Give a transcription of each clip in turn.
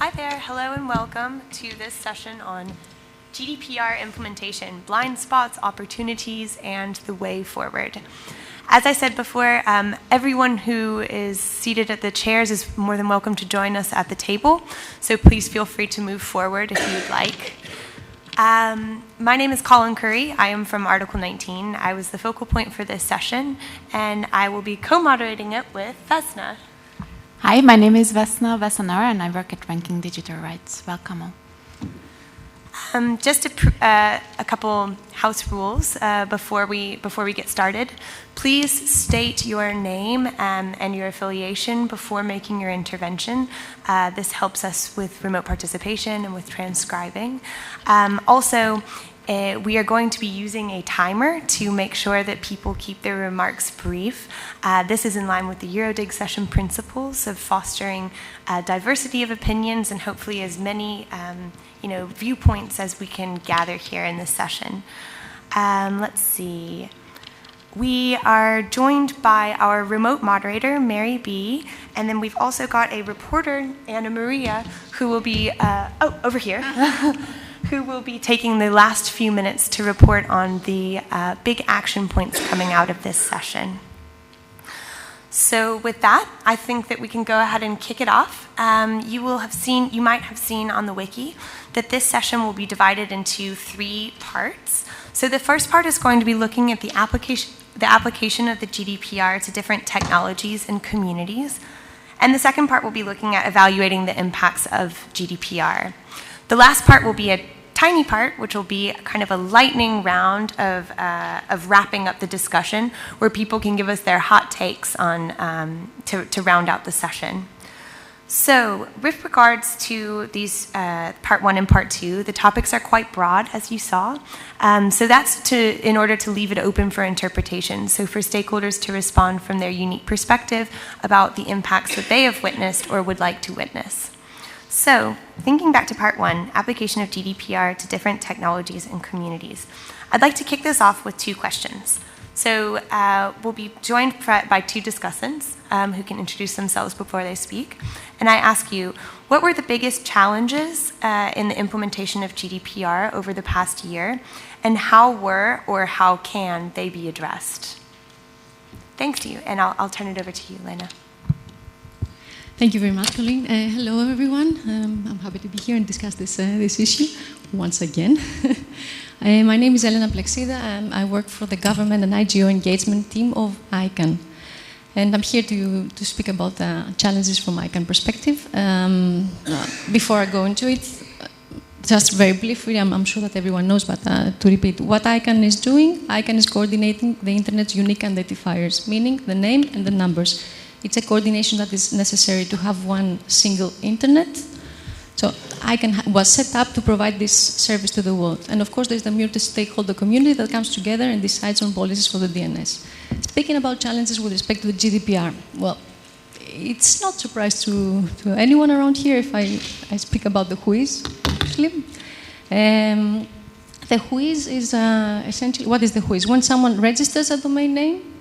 Hi there, hello and welcome to this session on GDPR implementation, blind spots, opportunities, and the way forward. As I said before, everyone who is seated at the chairs is more than welcome to join us at the table, so please feel free to move forward if you would like. My name is Colin Curry. I am from Article 19. I was the focal point for this session, and I will be co-moderating it with Vesna. Hi, my name is Vesna Vesanara, and I work at Ranking Digital Rights. Welcome all. Just a couple house rules before we get started. Please state your name and your affiliation before making your intervention. This helps us with remote participation and with transcribing. Also, we are going to be using a timer to make sure that people keep their remarks brief. This is in line with the EuroDIG session principles of fostering diversity of opinions and hopefully as many viewpoints as we can gather here in this session. Let's see. We are joined by our remote moderator, Mary B., and then we've also got a reporter, Anna Maria, who will be, over here, who will be taking the last few minutes to report on the big action points coming out of this session. So with that, I think that we can go ahead and kick it off. You might have seen on the wiki that this session will be divided into 3 parts. So the first part is going to be looking at the application of the GDPR to different technologies and communities. And the second part will be looking at evaluating the impacts of GDPR. The last part will be a tiny part, which will be kind of a lightning round of wrapping up the discussion, where people can give us their hot takes on to round out the session. So, with regards to these part 1 and part 2, the topics are quite broad, as you saw. So that's in order to leave it open for interpretation. So for stakeholders to respond from their unique perspective about the impacts that they have witnessed or would like to witness. So, thinking back to part 1, application of GDPR to different technologies and communities. I'd like to kick this off with 2 questions. So, we'll be joined by 2 discussants who can introduce themselves before they speak. And I ask you, what were the biggest challenges in the implementation of GDPR over the past year, and how were or how can they be addressed? Thanks to you, and I'll turn it over to you, Lena. Thank you very much, Colleen. Hello, everyone. I'm happy to be here and discuss this issue once again. My name is Elena Plexida. I work for the government and IGO engagement team of ICANN. And I'm here to speak about the challenges from ICANN perspective. Before I go into it, just very briefly, I'm sure that everyone knows, but to repeat, what ICANN is doing, ICANN is coordinating the Internet's unique identifiers, meaning the name and the numbers. It's a coordination that is necessary to have one single internet. So ICANN was set up to provide this service to the world. And of course, there's the multi-stakeholder community that comes together and decides on policies for the DNS. Speaking about challenges with respect to the GDPR, well, it's not surprise to anyone around here if I speak about the whois, actually. The whois is essentially, what is the whois? When someone registers a domain name,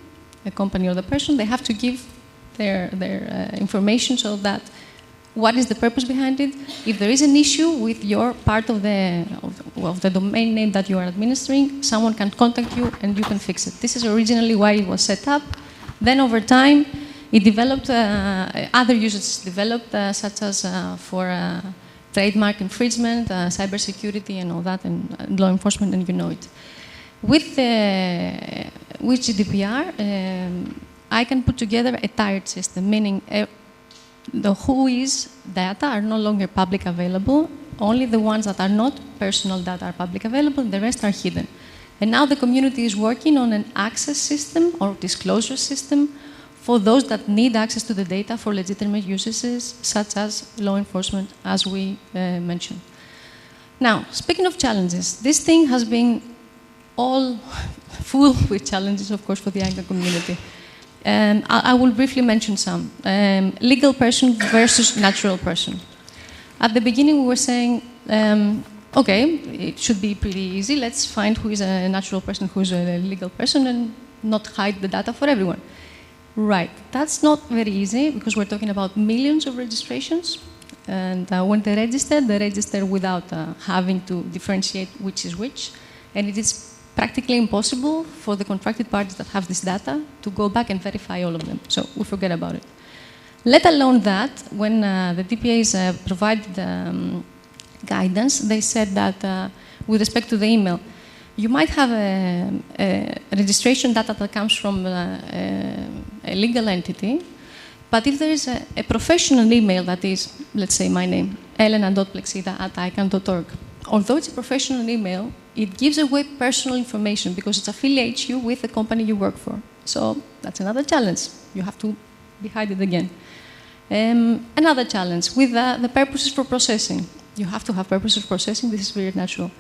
a company or the person, they have to give their information so that what is the purpose behind it. If there is an issue with your part of the domain name that you are administering, someone can contact you and you can fix it. This is originally why it was set up. Then over time, it developed, other usages developed, such as for trademark infringement, cybersecurity and all that, and law enforcement, and you know it. With GDPR, I can put together a tiered system, meaning the whois data are no longer public available. Only the ones that are not personal data are public available, the rest are hidden. And now the community is working on an access system or disclosure system for those that need access to the data for legitimate uses, such as law enforcement, as we mentioned. Now, speaking of challenges, this thing has been all full with challenges, of course, for the ICANN community. I will briefly mention some. Legal person versus natural person. At the beginning, we were saying, okay, it should be pretty easy. Let's find who is a natural person, who is a legal person, and not hide the data for everyone. Right. That's not very easy, because we're talking about millions of registrations. And when they register without having to differentiate which is which. And it is practically impossible for the contracted parties that have this data to go back and verify all of them. So we forget about it. Let alone that, when the DPAs provided guidance, they said that with respect to the email, you might have a registration data that comes from a legal entity, but if there is a professional email that is, let's say my name, elena.plexida@ican.org, although it's a professional email, it gives away personal information because it affiliates you with the company you work for. So that's another challenge. You have to hide it again. Another challenge with the purposes for processing. You have to have purposes for processing. This is very natural.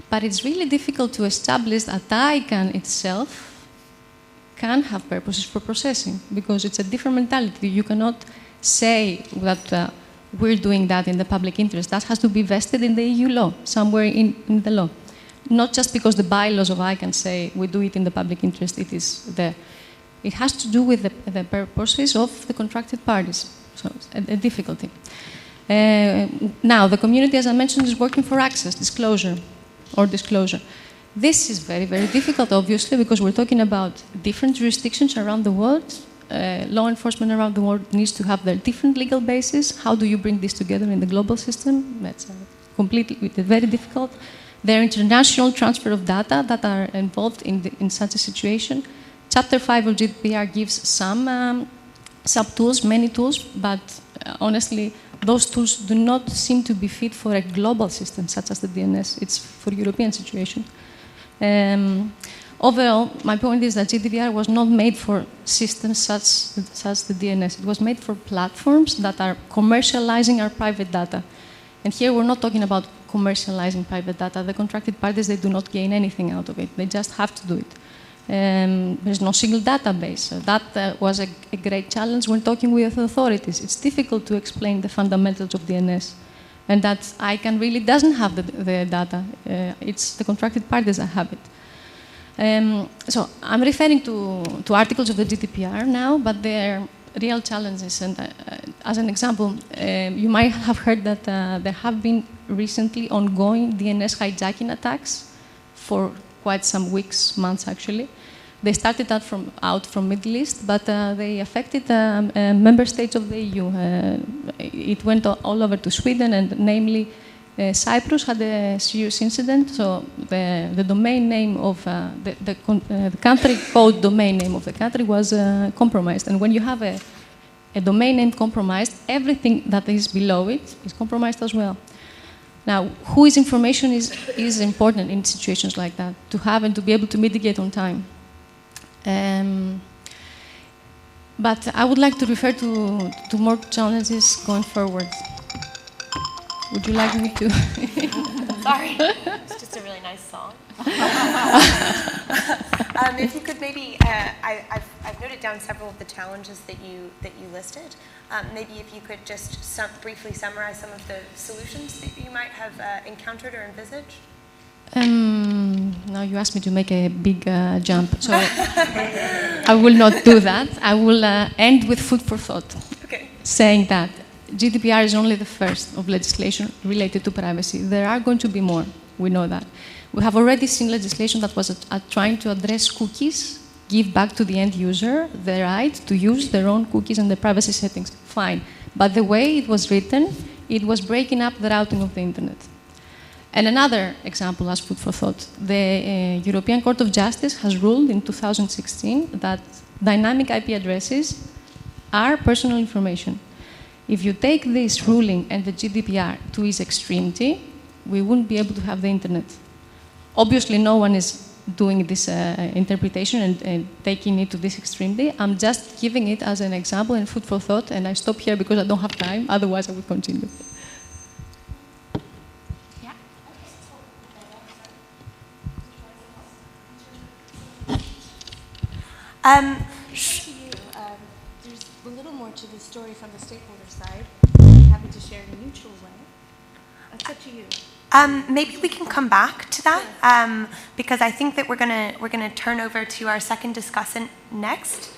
But it's really difficult to establish that ICANN itself can have purposes for processing because it's a different mentality. You cannot say that we're doing that in the public interest. That has to be vested in the EU law, somewhere in the law. Not just because the bylaws of ICANN say we do it in the public interest, it is there. It has to do with the purposes of the contracted parties. So it's a difficulty. Now, the community, as I mentioned, is working for access, disclosure. This is very, very difficult, obviously, because we're talking about different jurisdictions around the world. Law enforcement around the world needs to have their different legal bases. How do you bring this together in the global system? That's very difficult. There are international transfer of data that are involved in such a situation. Chapter 5 of GDPR gives some sub-tools, many tools, but honestly, those tools do not seem to be fit for a global system, such as the DNS. It's for European situation. Overall, my point is that GDPR was not made for systems such as the DNS. It was made for platforms that are commercializing our private data. And here we're not talking about commercializing private data. The contracted parties, they do not gain anything out of it. They just have to do it. There's no single database. So that was a great challenge when talking with authorities. It's difficult to explain the fundamentals of DNS. And that ICANN really doesn't have the data. It's the contracted parties that have it. So I'm referring to articles of the GDPR now, but they're real challenges. And as an example, you might have heard that there have been recently ongoing DNS hijacking attacks for quite some weeks, months actually. They started out from Middle East, but they affected member states of the EU. It went all over to Sweden, and namely Cyprus had a serious incident. So the domain name of the country code domain name of the country was compromised. And when you have a domain name compromised, everything that is below it is compromised as well. Now, whose information is important in situations like that, to have and to be able to mitigate on time. But I would like to refer to more challenges going forward. Would you like me to? Sorry, it's just a really nice song. If you could maybe, I've noted down several of the challenges that you listed. Maybe if you could just briefly summarize some of the solutions that you might have encountered or envisaged. Now you asked me to make a big jump, so I will not do that. I will end with food for thought, saying that GDPR is only the first of legislation related to privacy. There are going to be more, we know that. We have already seen legislation that was trying to address cookies, give back to the end user the right to use their own cookies and the privacy settings. Fine. But the way it was written, it was breaking up the routing of the internet. And another example as food for thought. The European Court of Justice has ruled in 2016 that dynamic IP addresses are personal information. If you take this ruling and the GDPR to its extremity, we wouldn't be able to have the internet. Obviously, no one is doing this interpretation and taking it to this extremity. I'm just giving it as an example and food for thought, and I stop here because I don't have time. Otherwise, I will continue. There's a little more to the story from the stakeholder side. I'm happy to share in a neutral way. It's up to you. Maybe we can come back to that because I think that we're gonna turn over to our second discussant next.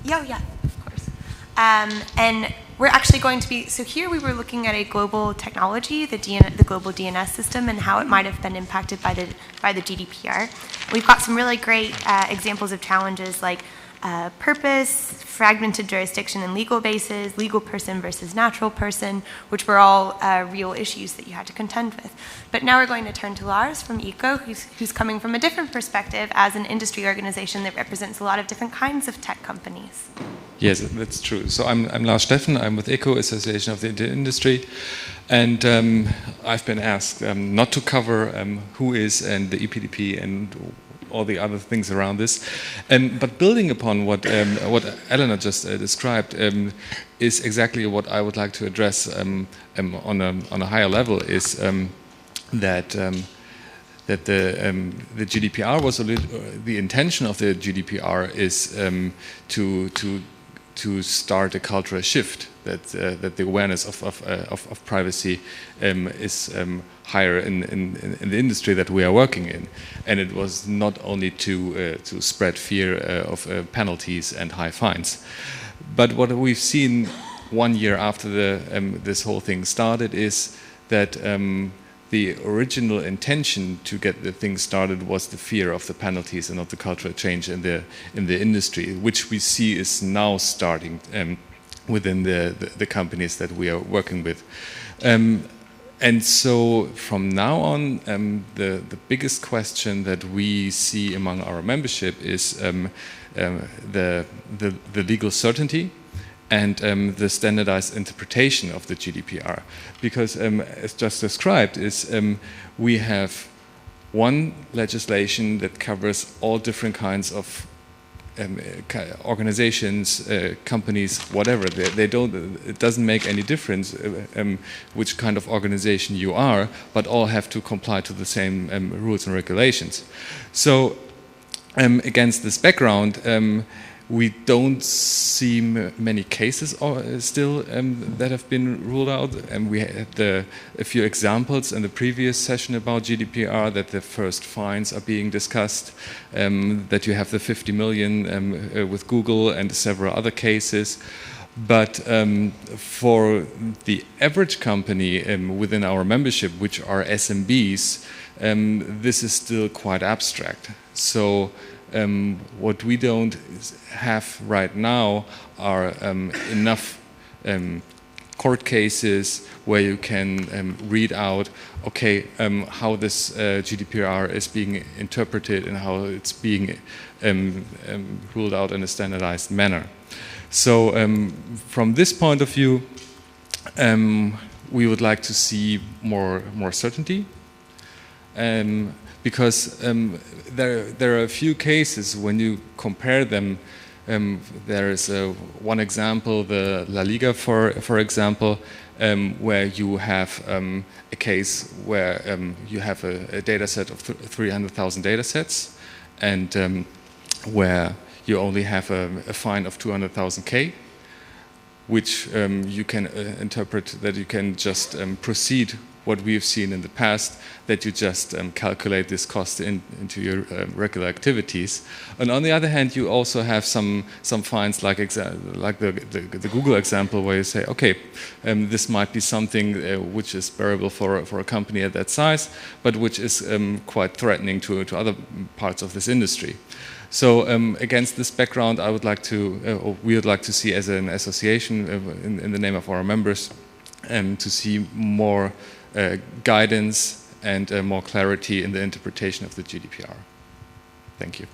Yeah, of course. And we're actually going to be, so here we were looking at a global technology, the global DNS system, and how it might have been impacted by the GDPR. We've got some really great examples of challenges like purpose, fragmented jurisdiction and legal bases, legal person versus natural person, which were all real issues that you had to contend with. But now we're going to turn to Lars from ECO, who's coming from a different perspective as an industry organization that represents a lot of different kinds of tech companies. Yes, that's true. So I'm Lars Steffen. I'm with ECO, Association of the Industry, and I've been asked not to cover who is and the EPDP and all the other things around this. But building upon what Elena just described is exactly what I would like to address on a higher level. Is that the GDPR was the intention of the GDPR is to start a cultural shift, that the awareness of privacy is higher in the industry that we are working in, and it was not only to spread fear of penalties and high fines, but what we've seen 1 year after this whole thing started is that the original intention to get the thing started was the fear of the penalties and of the cultural change in the industry, which we see is now starting within the companies that we are working with. And so from now on, the biggest question that we see among our membership is the legal certainty and the standardized interpretation of the GDPR. Because as just described, is we have one legislation that covers all different kinds of organizations, companies, whatever. They don't. It doesn't make any difference which kind of organization you are, but all have to comply to the same rules and regulations. So, against this background, we don't see many cases still that have been ruled out, and we had a few examples in the previous session about GDPR, that the first fines are being discussed, that you have the 50 million with Google and several other cases. But for the average company within our membership, which are SMBs, this is still quite abstract. So what we don't have right now are enough court cases where you can read out, okay, how this GDPR is being interpreted and how it's being ruled out in a standardized manner. So from this point of view, we would like to see more certainty. Because there are a few cases when you compare them. There is one example, the La Liga, for example, where you have a case where you have a data set of 300,000 data sets, and where you only have a fine of 200,000 K, which you can interpret that you can just proceed what we've seen in the past, that you just calculate this cost into your regular activities. And on the other hand, you also have some fines like the Google example, where you say, okay, this might be something which is bearable for a company at that size, but which is quite threatening to other parts of this industry. So against this background, I would like to, or we would like to see as an association in the name of our members, to see more guidance and more clarity in the interpretation of the GDPR. Thank you.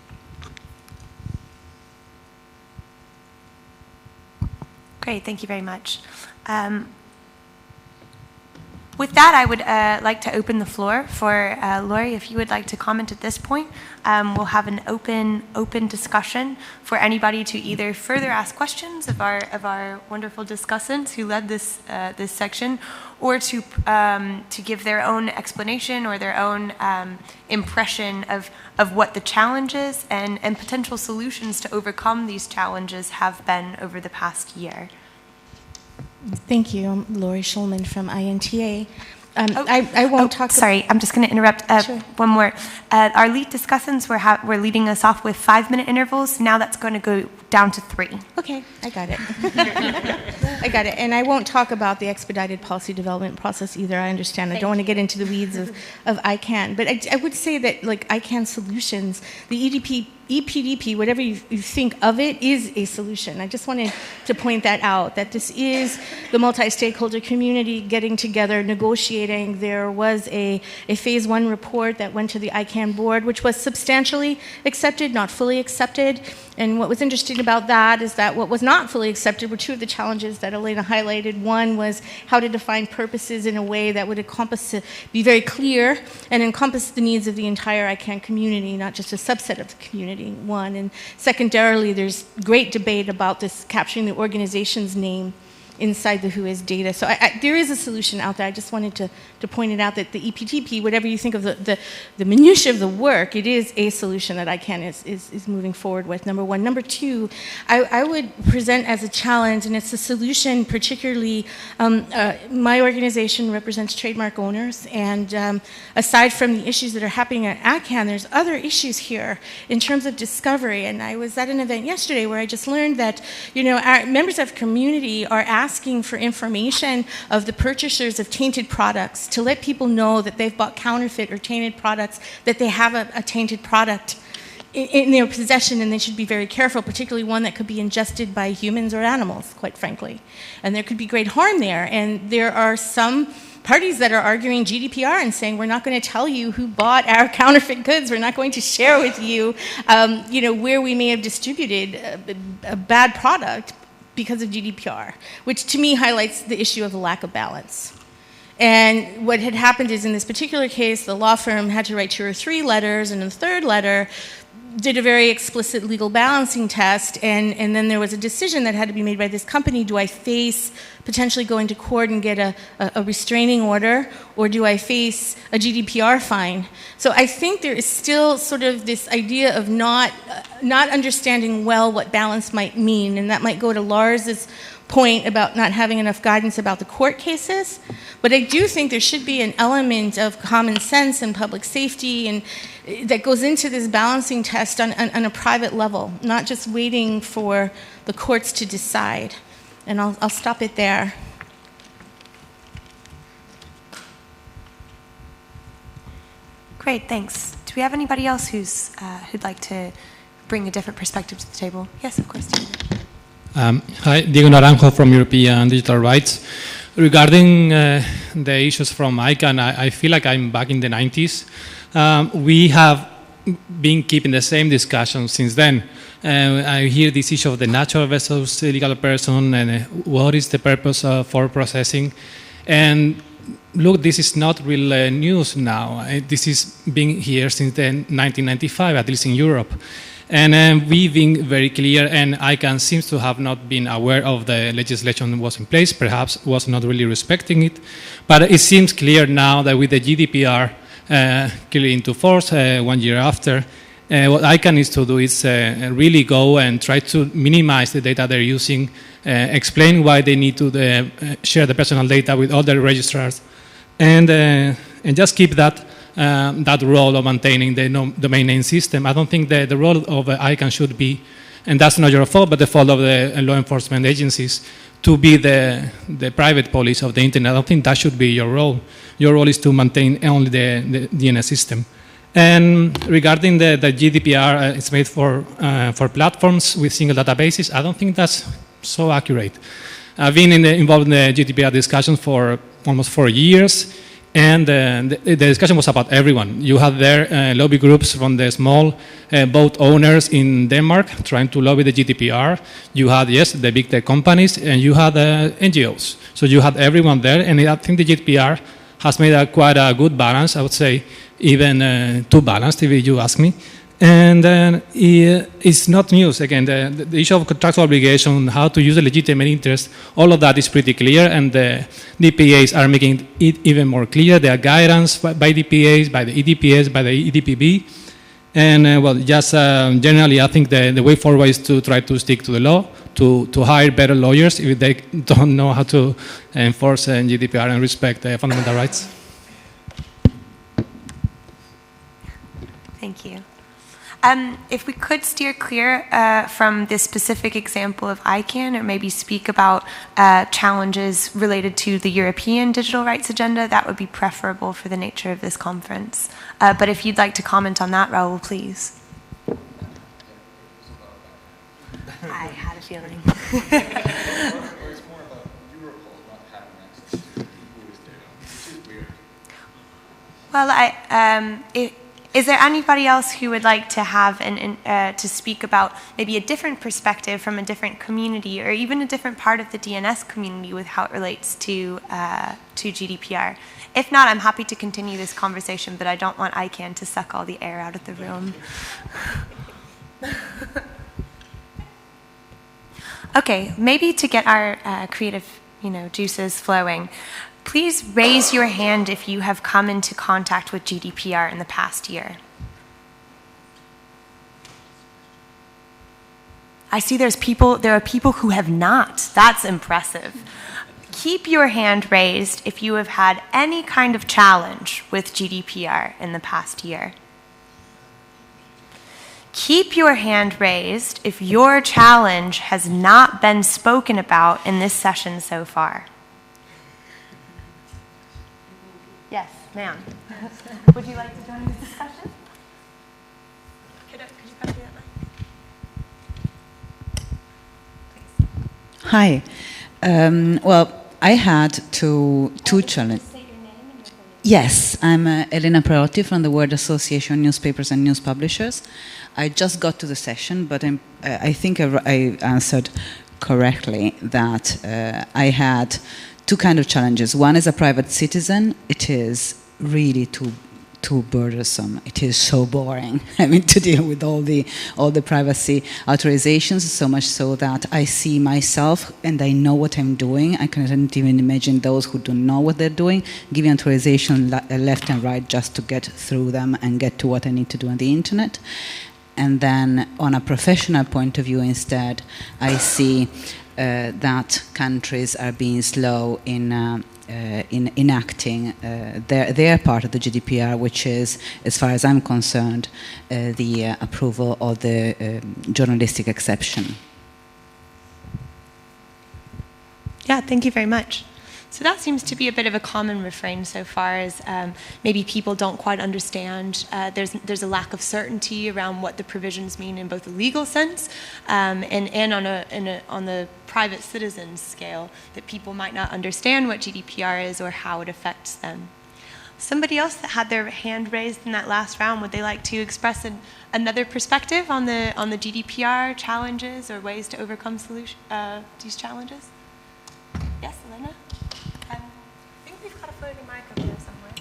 Great, thank you very much. With that, I would like to open the floor for Laurie, if you would like to comment at this point. We'll have an open discussion for anybody to either further ask questions of our wonderful discussants who led this section, or to give their own explanation or their own impression of what the challenges and potential solutions to overcome these challenges have been over the past year. Thank you. I'm Lori Schulman from INTA. I won't talk. Sorry, I'm just going to interrupt. Sure. One more. Our lead discussants were leading us off with 5-minute intervals. Now that's going to go down to 3. Okay, I got it. I got it. And I won't talk about the expedited policy development process either. I understand. I don't want to get into the weeds of ICANN. But I would say that, like, ICANN solutions, the EPDP, whatever you think of it, is a solution. I just wanted to point that out, that this is the multi-stakeholder community getting together, negotiating. There was a phase 1 report that went to the ICANN board, which was substantially accepted, not fully accepted. And what was interesting about that is that what was not fully accepted were 2 of the challenges that Elena highlighted. One was how to define purposes in a way that would be very clear and encompass the needs of the entire ICANN community, not just a subset of the community, one. And secondarily, there's great debate about this capturing the organization's name inside the WHOIS data. So there is a solution out there. I just wanted to point it out that the EPTP, whatever you think of the minutiae of the work, it is a solution that ICANN is moving forward with, number one. Number two, I would present as a challenge, and it's a solution particularly, my organization represents trademark owners, and aside from the issues that are happening at ICANN, there's other issues here in terms of discovery. And I was at an event yesterday where I just learned that, our members of community are asking for information of the purchasers of tainted products to let people know that they've bought counterfeit or tainted products, that they have a tainted product in their possession, and they should be very careful, particularly one that could be ingested by humans or animals, quite frankly. And there could be great harm there. And there are some parties that are arguing GDPR and saying, we're not going to tell you who bought our counterfeit goods. We're not going to share with you, where we may have distributed a bad product because of GDPR, which to me highlights the issue of the lack of balance. And what had happened is, in this particular case, the law firm had to write 2 or 3 letters, and in the 3rd letter did a very explicit legal balancing test, and then there was a decision that had to be made by this company. Do I face potentially going to court and get a restraining order, or do I face a GDPR fine? So I think there is still sort of this idea of not understanding well what balance might mean, and that might go to Lars's point about not having enough guidance about the court cases. But I do think there should be an element of common sense and public safety and that goes into this balancing test on a private level, not just waiting for the courts to decide. And I'll stop it there. Great, thanks. Do we have anybody else who'd like to bring a different perspective to the table? Yes, of course. Hi, Diego Naranjo from European Digital Rights. Regarding the issues from ICANN, I feel like I'm back in the 90s. We have been keeping the same discussion since then. I hear this issue of the natural versus legal person and what is the purpose for processing. And look, this is not real news now. This has been here since 1995, at least in Europe. And we've been very clear, and ICANN seems to have not been aware of the legislation that was in place, perhaps was not really respecting it. But it seems clear now that with the GDPR clearly into force 1 year after, what ICANN needs to do is really go and try to minimize the data they're using, explain why they need to share the personal data with other registrars, and just keep that role of maintaining the domain name system. I don't think the role of ICANN should be, and that's not your fault, but the fault of the law enforcement agencies, to be the private police of the internet. I don't think that should be your role. Your role is to maintain only the DNS system. And regarding the GDPR, it's made for platforms with single databases. I don't think that's so accurate. I've been involved in the GDPR discussion for almost 4 years. And the discussion was about everyone. You had there lobby groups from the small boat owners in Denmark trying to lobby the GDPR. You had, yes, the big tech companies, and you had NGOs. So you had everyone there, and I think the GDPR has made quite a good balance, I would say, even too balanced, if you ask me. And it's not news. Again, the issue of contractual obligation, how to use a legitimate interest, all of that is pretty clear, and the DPAs are making it even more clear. There are guidance by DPAs, by the EDPS, by the EDPB. And well, just generally, I think the way forward is to try to stick to the law, to hire better lawyers if they don't know how to enforce GDPR and respect fundamental rights. Thank you. If we could steer clear from this specific example of ICANN, or maybe speak about challenges related to the European digital rights agenda, that would be preferable for the nature of this conference. But if you'd like to comment on that, Raul, please. I had a feeling. Well, is there anybody else who would like to have to speak about maybe a different perspective from a different community, or even a different part of the DNS community with how it relates to GDPR? If not, I'm happy to continue this conversation, but I don't want ICANN to suck all the air out of the room. Okay, maybe to get our creative, juices flowing, please raise your hand if you have come into contact with GDPR in the past year. I see there are people who have not. That's impressive. Keep your hand raised if you have had any kind of challenge with GDPR in the past year. Keep your hand raised if your challenge has not been spoken about in this session so far. Yes, ma'am. Would you like to join this discussion? Could you pass me that mic? Please. Hi. Well, I had two challenges. Yes, I'm Elena Preotti from the World Association of Newspapers and News Publishers. I just got to the session, but I think I answered correctly that I had two kinds of challenges. One is a private citizen. It is really too burdensome. It is so boring having to deal with all the privacy authorizations, so much so that I see myself and I know what I'm doing. I can't even imagine those who don't know what they're doing, giving authorization left and right just to get through them and get to what I need to do on the internet. And then on a professional point of view instead, I see that countries are being slow in enacting their part of the GDPR, which is, as far as I'm concerned, the approval of the journalistic exception. Yeah, thank you very much. So that seems to be a bit of a common refrain so far, as maybe people don't quite understand. There's a lack of certainty around what the provisions mean in both a legal sense and on the private citizen scale, that people might not understand what GDPR is or how it affects them. Somebody else that had their hand raised in that last round, would they like to express another perspective on the GDPR challenges or ways to overcome these challenges? Yes, Elena? I think we've got a floating mic over there somewhere.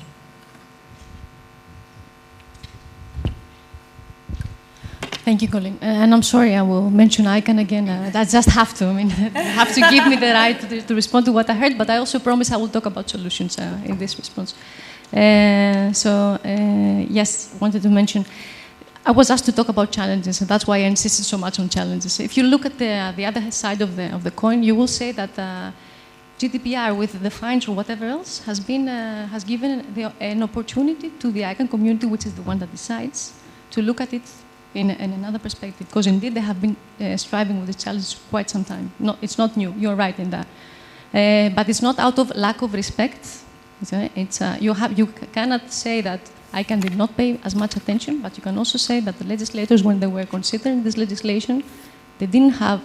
Thank you, Colin. And I'm sorry, I will mention ICANN again. I just have to. I mean, you have to give me the right to respond to what I heard, but I also promise I will talk about solutions in this response. Yes, wanted to mention, I was asked to talk about challenges, and that's why I insisted so much on challenges. If you look at the other side of the coin, you will say that GDPR, with the fines or whatever else, has given an opportunity to the ICANN community, which is the one that decides, to look at it in another perspective. Because indeed, they have been striving with this challenge for quite some time. No, it's not new. You're right in that. But it's not out of lack of respect. You cannot say that ICANN did not pay as much attention, but you can also say that the legislators, when they were considering this legislation, they didn't have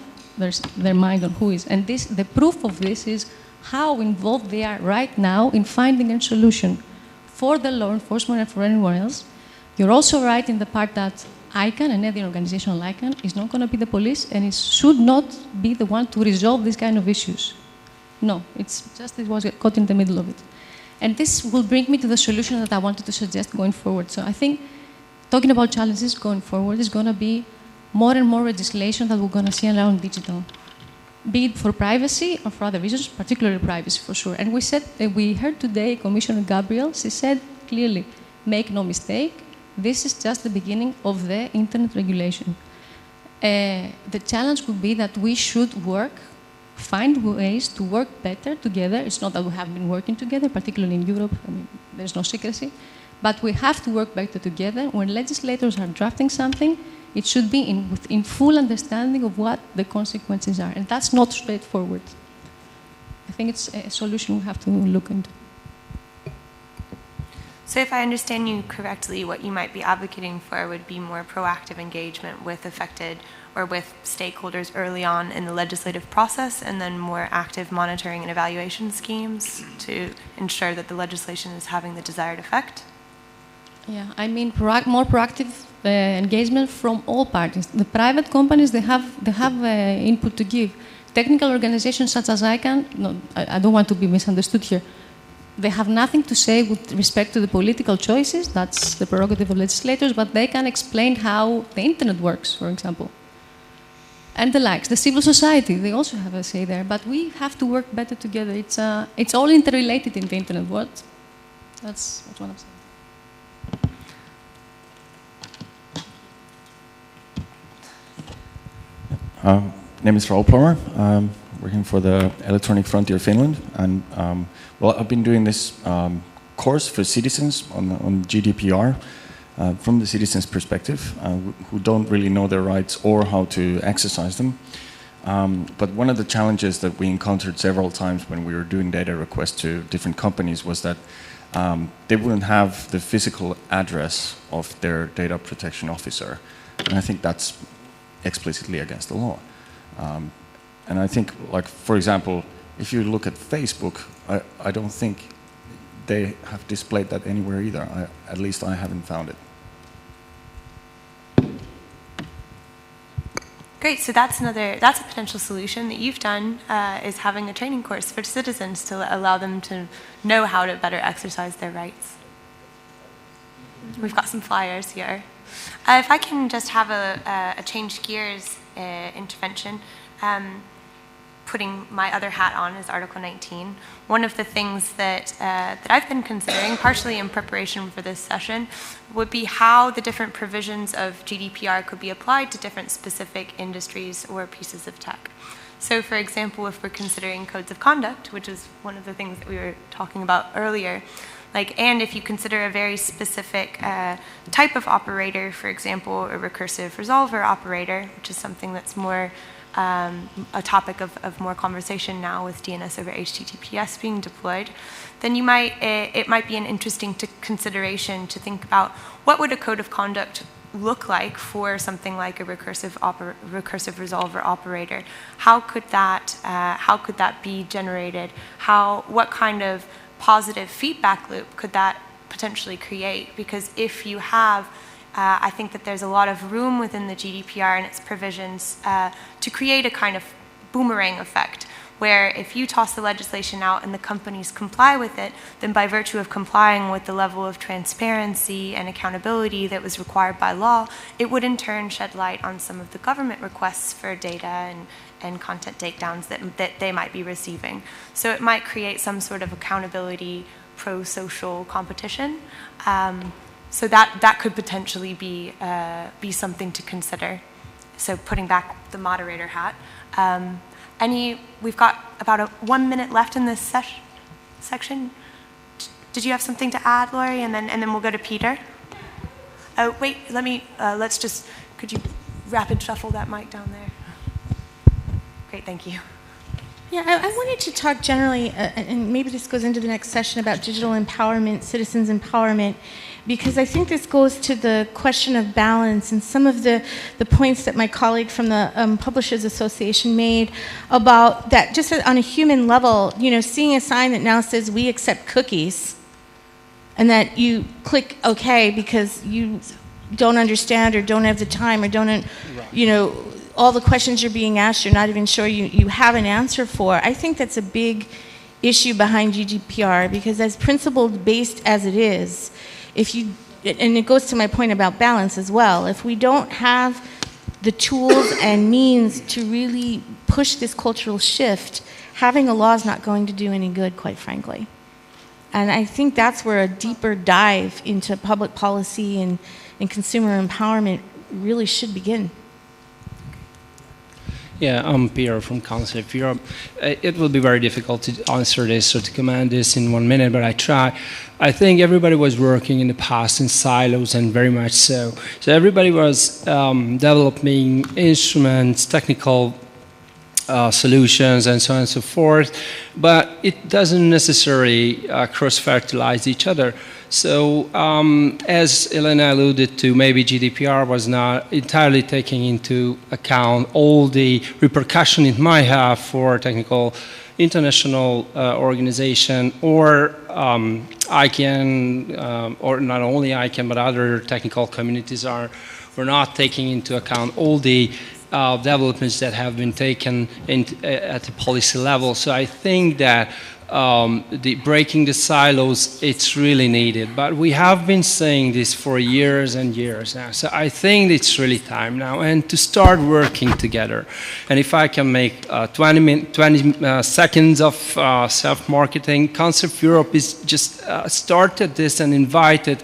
their mind on who is. And the proof of this is how involved they are right now in finding a solution for the law enforcement and for anyone else. You're also right in the part that ICANN and any organization like ICANN is not going to be the police, and it should not be the one to resolve these kind of issues. No, it's just it was caught in the middle of it. And this will bring me to the solution that I wanted to suggest going forward. So I think talking about challenges going forward is going to be more and more legislation that we're going to see around digital, be it for privacy or for other reasons, particularly privacy for sure. And we heard today Commissioner Gabriel, she said clearly, make no mistake, this is just the beginning of the internet regulation. The challenge would be that we should find ways to work better together. It's not that we have been working together, particularly in Europe. I mean, there's no secrecy. But we have to work better together. When legislators are drafting something, it should be in full understanding of what the consequences are. And that's not straightforward. I think it's a solution we have to look into. So if I understand you correctly, what you might be advocating for would be more proactive engagement with affected or with stakeholders early on in the legislative process, and then more active monitoring and evaluation schemes to ensure that the legislation is having the desired effect? Yeah, I mean more proactive engagement from all parties. The private companies, they have input to give. Technical organizations such as ICANN, no, I don't want to be misunderstood here, they have nothing to say with respect to the political choices. That's the prerogative of legislators, but they can explain how the internet works, for example. And the likes. The civil society, they also have a say there, but we have to work better together. It's all interrelated in the internet world. That's what I'm saying. Name is Raul Plummer. I'm working for the Electronic Frontier Finland, and well, I've been doing this course for citizens on GDPR from the citizens' perspective, who don't really know their rights or how to exercise them. But one of the challenges that we encountered several times when we were doing data requests to different companies was that they wouldn't have the physical address of their data protection officer, and I think that's explicitly against the law. And I think, like, for example, if you look at Facebook, I don't think they have displayed that anywhere either. At least I haven't found it. Great, so that's a potential solution that you've done, is having a training course for citizens to allow them to know how to better exercise their rights. We've got some flyers here. If I can just have a change gears intervention, putting my other hat on as Article 19. One of the things that I've been considering, partially in preparation for this session, would be how the different provisions of GDPR could be applied to different specific industries or pieces of tech. So, for example, if we're considering codes of conduct, which is one of the things that we were talking about earlier, and if you consider a very specific type of operator, for example, a recursive resolver operator, which is something that's more a topic of more conversation now with DNS over HTTPS being deployed, then it might be an interesting consideration to think about what would a code of conduct look like for something like a recursive resolver operator. How could that be generated? What kind of positive feedback loop could that potentially create? Because if you have, I think that there's a lot of room within the GDPR and its provisions to create a kind of boomerang effect, where if you toss the legislation out and the companies comply with it, then by virtue of complying with the level of transparency and accountability that was required by law, it would in turn shed light on some of the government requests for data and content takedowns that they might be receiving. So it might create some sort of accountability, pro-social competition. So that could potentially be something to consider. So putting back the moderator hat. We've got about 1 minute left in this section. Did you have something to add, Lori? And then we'll go to Peter. Oh, wait, could you rapid shuffle that mic down there? Great, thank you. Yeah, I wanted to talk generally, and maybe this goes into the next session, about digital empowerment, citizens empowerment, because I think this goes to the question of balance and some of the points that my colleague from the Publishers Association made about that, just on a human level, seeing a sign that now says we accept cookies, and that you click OK because you don't understand or don't have the time or don't, all the questions you're being asked, you're not even sure you have an answer for. I think that's a big issue behind GDPR, because as principle-based as it is, and it goes to my point about balance as well, if we don't have the tools and means to really push this cultural shift, having a law is not going to do any good, quite frankly. And I think that's where a deeper dive into public policy and consumer empowerment really should begin. Yeah, I'm Pierre from Council of Europe. It will be very difficult to answer this or to command this in 1 minute, but I try. I think everybody was working in the past in silos, and very much so. So everybody was developing instruments, technical solutions, and so on and so forth, but it doesn't necessarily cross-fertilize each other. So as Elena alluded to, maybe GDPR was not entirely taking into account all the repercussion it might have for technical international organization, or ICANN, or not only ICANN, but other technical communities were not taking into account all the developments that have been taken at the policy level. So I think that breaking the silos, it's really needed. But we have been saying this for years and years now. So I think it's really time now, and to start working together. And if I can make 20 seconds of self-marketing, Council of Europe is just started this and invited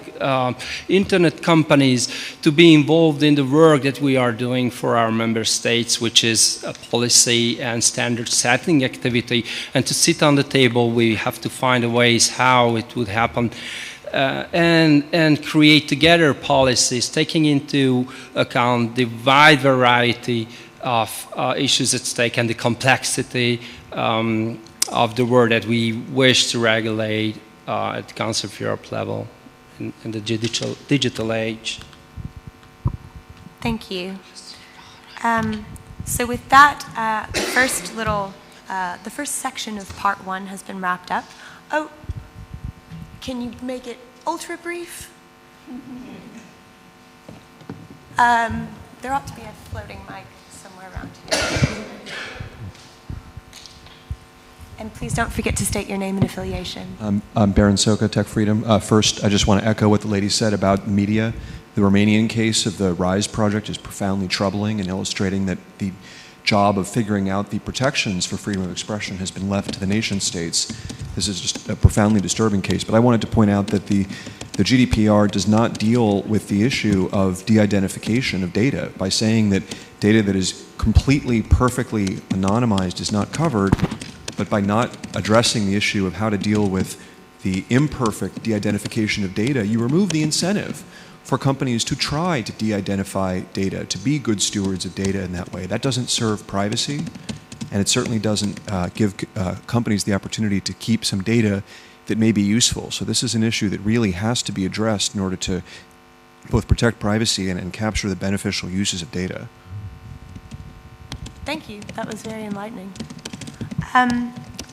internet companies to be involved in the work that we are doing for our member states, which is a policy and standard setting activity, and to sit on the table. We have to find ways how it would happen, and create together policies taking into account the wide variety of issues at stake and the complexity of the work that we wish to regulate at the Council of Europe level in the digital age. Thank you. So with that, the first section of part 1 has been wrapped up. Oh, can you make it ultra brief? There ought to be a floating mic somewhere around here. And please don't forget to state your name and affiliation. I'm Baron Soka, Tech Freedom. First, I just want to echo what the lady said about media. The Romanian case of the RISE project is profoundly troubling and illustrating that the job of figuring out the protections for freedom of expression has been left to the nation states. This is just a profoundly disturbing case. But I wanted to point out that the GDPR does not deal with the issue of de-identification of data by saying that data that is completely, perfectly anonymized is not covered, but by not addressing the issue of how to deal with the imperfect de-identification of data, you remove the incentive for companies to try to de-identify data, to be good stewards of data in that way. That doesn't serve privacy, and it certainly doesn't give companies the opportunity to keep some data that may be useful. So this is an issue that really has to be addressed in order to both protect privacy and capture the beneficial uses of data. Thank you. That was very enlightening.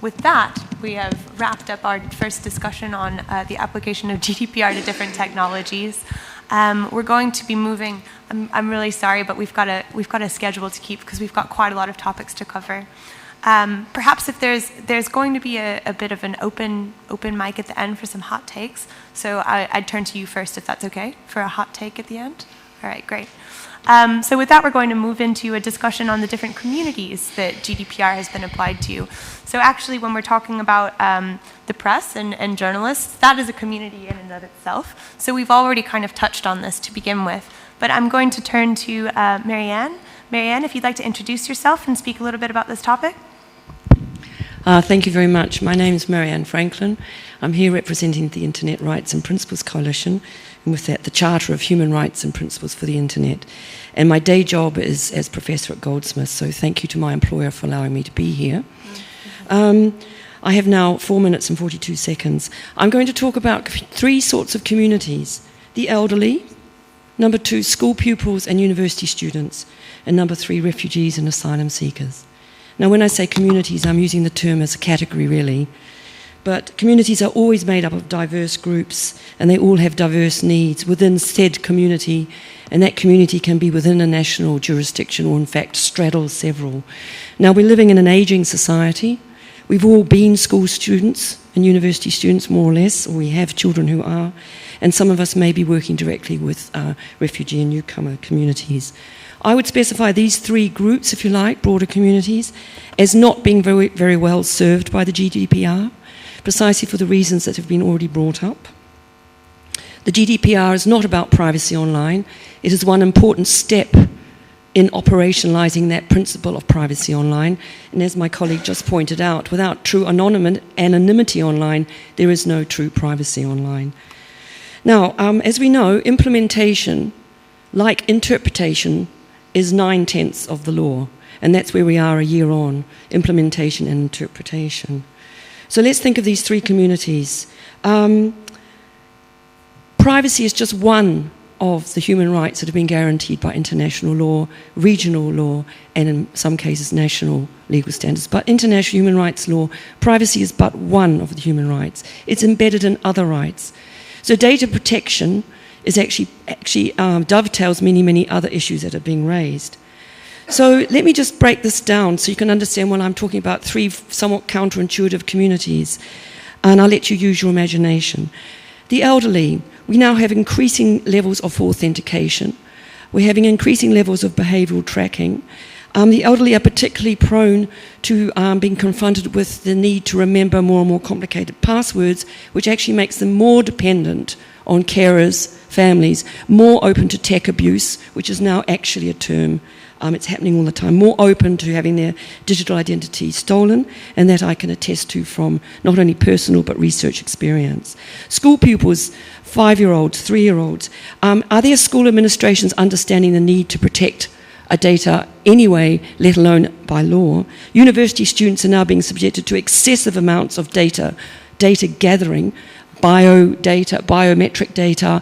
With that, we have wrapped up our first discussion on the application of GDPR to different technologies. We're going to be moving. I'm really sorry, but we've got a schedule to keep because we've got quite a lot of topics to cover. Perhaps if there's going to be a bit of an open mic at the end for some hot takes. So I'd turn to you first, if that's okay, for a hot take at the end. All right, great. So with that, we're going to move into a discussion on the different communities that GDPR has been applied to. So actually, when we're talking about the press and journalists, that is a community in and of itself. So we've already kind of touched on this to begin with. But I'm going to turn to Marianne. Marianne, if you'd like to introduce yourself and speak a little bit about this topic. Thank you very much. My name is Marianne Franklin. I'm here representing the Internet Rights and Principles Coalition, and with that, the Charter of Human Rights and Principles for the Internet. And my day job is as professor at Goldsmiths, so thank you to my employer for allowing me to be here. I have now 4 minutes and 42 seconds. I'm going to talk about 3 sorts of communities: the elderly, number 2, school pupils and university students, and number 3, refugees and asylum seekers. Now, when I say communities, I'm using the term as a category, really. But communities are always made up of diverse groups, and they all have diverse needs within said community, and that community can be within a national jurisdiction or, in fact, straddle several. Now, we're living in an aging society. We've all been school students and university students, more or less, or we have children who are, and some of us may be working directly with refugee and newcomer communities. I would specify these 3 groups, if you like, broader communities, as not being very, very well served by the GDPR, precisely for the reasons that have been already brought up. The GDPR is not about privacy online. It is one important step in operationalizing that principle of privacy online. And as my colleague just pointed out, without true anonymity online, there is no true privacy online. Now, as we know, implementation, like interpretation, is 9/10 of the law. And that's where we are a year on, implementation and interpretation. So let's think of these three communities. Privacy is just one of the human rights that have been guaranteed by international law, regional law, and in some cases national legal standards. But international human rights law, privacy is but one of the human rights. It's embedded in other rights. So data protection is actually dovetails many other issues that are being raised. So let me just break this down so you can understand when I'm talking about three somewhat counterintuitive communities, and I'll let you use your imagination. The elderly, we now have increasing levels of authentication. We're having increasing levels of behavioural tracking. The elderly are particularly prone to being confronted with the need to remember more and more complicated passwords, which actually makes them more dependent on carers, families, more open to tech abuse, which is now actually a term. It's happening all the time, more open to having their digital identity stolen, and that I can attest to from not only personal but research experience. School pupils, 5-year-olds, 3-year-olds, are their school administrations understanding the need to protect data anyway, let alone by law? University students are now being subjected to excessive amounts of data gathering, biometric data,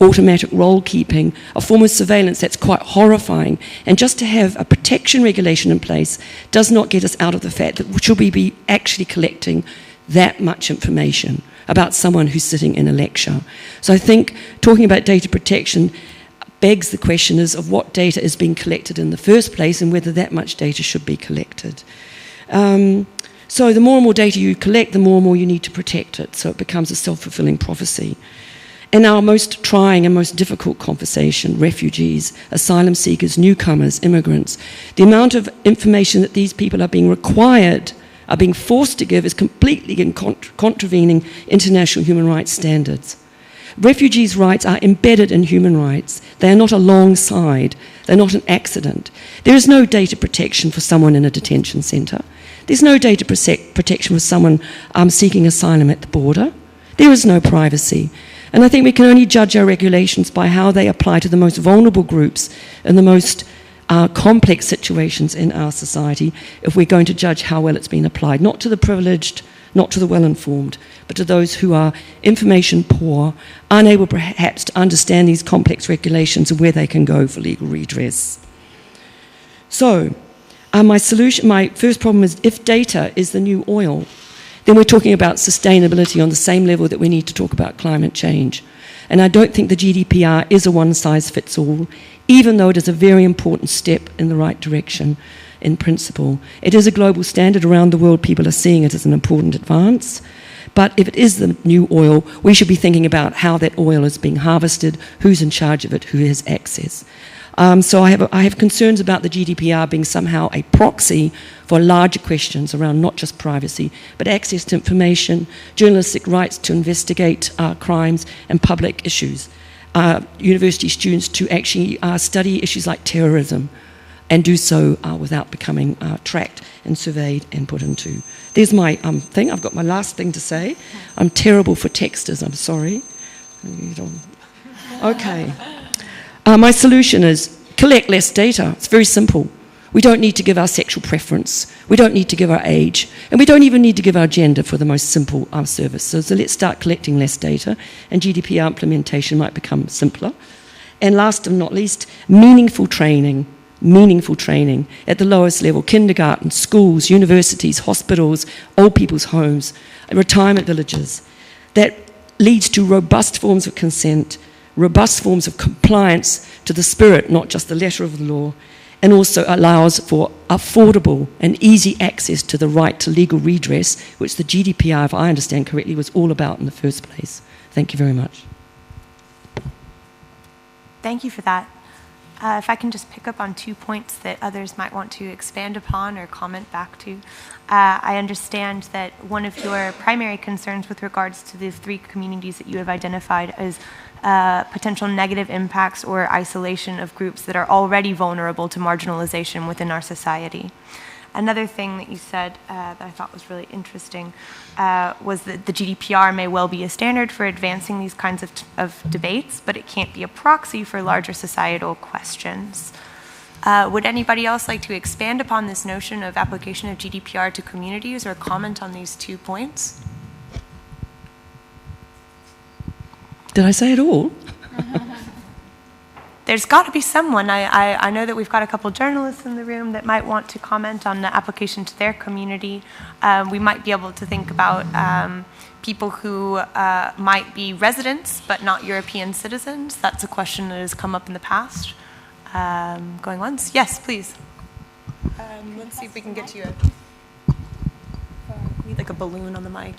automatic roll keeping, a form of surveillance that's quite horrifying. And just to have a protection regulation in place does not get us out of the fact that should we be actually collecting that much information about someone who's sitting in a lecture. So I think talking about data protection begs the question of what data is being collected in the first place and whether that much data should be collected. So the more and more data you collect, the more and more you need to protect it. So it becomes a self-fulfilling prophecy. In our most trying and most difficult conversation, refugees, asylum seekers, newcomers, immigrants, the amount of information that these people are being required, are being forced to give is completely contravening international human rights standards. Refugees' rights are embedded in human rights. They are not alongside. They're not an accident. There is no data protection for someone in a detention centre. There's no data protection for someone seeking asylum at the border. There is no privacy. And I think we can only judge our regulations by how they apply to the most vulnerable groups and the most complex situations in our society if we're going to judge how well it's been applied, not to the privileged, not to the well-informed, but to those who are information poor, unable perhaps to understand these complex regulations and where they can go for legal redress. So, my first problem is if data is the new oil, then we're talking about sustainability on the same level that we need to talk about climate change. And I don't think the GDPR is a one-size-fits-all, even though it is a very important step in the right direction in principle. It is a global standard around the world. People are seeing it as an important advance. But if it is the new oil, we should be thinking about how that oil is being harvested, who's in charge of it, who has access. So I have concerns about the GDPR being somehow a proxy for larger questions around not just privacy, but access to information, journalistic rights to investigate crimes and public issues. University students to actually study issues like terrorism and do so without becoming tracked and surveyed and put into. There's my thing. I've got my last thing to say. I'm terrible for texters. I'm sorry. Okay. My solution is collect less data. It's very simple. We don't need to give our sexual preference. We don't need to give our age. And we don't even need to give our gender for the most simple services. So let's start collecting less data, and GDPR implementation might become simpler. And last and not least, meaningful training at the lowest level, kindergarten, schools, universities, hospitals, old people's homes, retirement villages. That leads to robust forms of consent, robust forms of compliance to the spirit, not just the letter of the law, and also allows for affordable and easy access to the right to legal redress, which the GDPR, if I understand correctly, was all about in the first place. Thank you very much. Thank you for that. If I can just pick up on 2 points that others might want to expand upon or comment back to. I understand that one of your primary concerns with regards to the 3 communities that you have identified is potential negative impacts or isolation of groups that are already vulnerable to marginalization within our society. Another thing that you said that I thought was really interesting was that the GDPR may well be a standard for advancing these kinds of debates, but it can't be a proxy for larger societal questions. Would anybody else like to expand upon this notion of application of GDPR to communities or comment on these 2 points? Did I say it all? There's got to be someone. I know that we've got a couple journalists in the room that might want to comment on the application to their community. We might be able to think about people who might be residents but not European citizens. That's a question that has come up in the past. Going once? Yes, please. Let's see if we can get you we need like a balloon on the mic.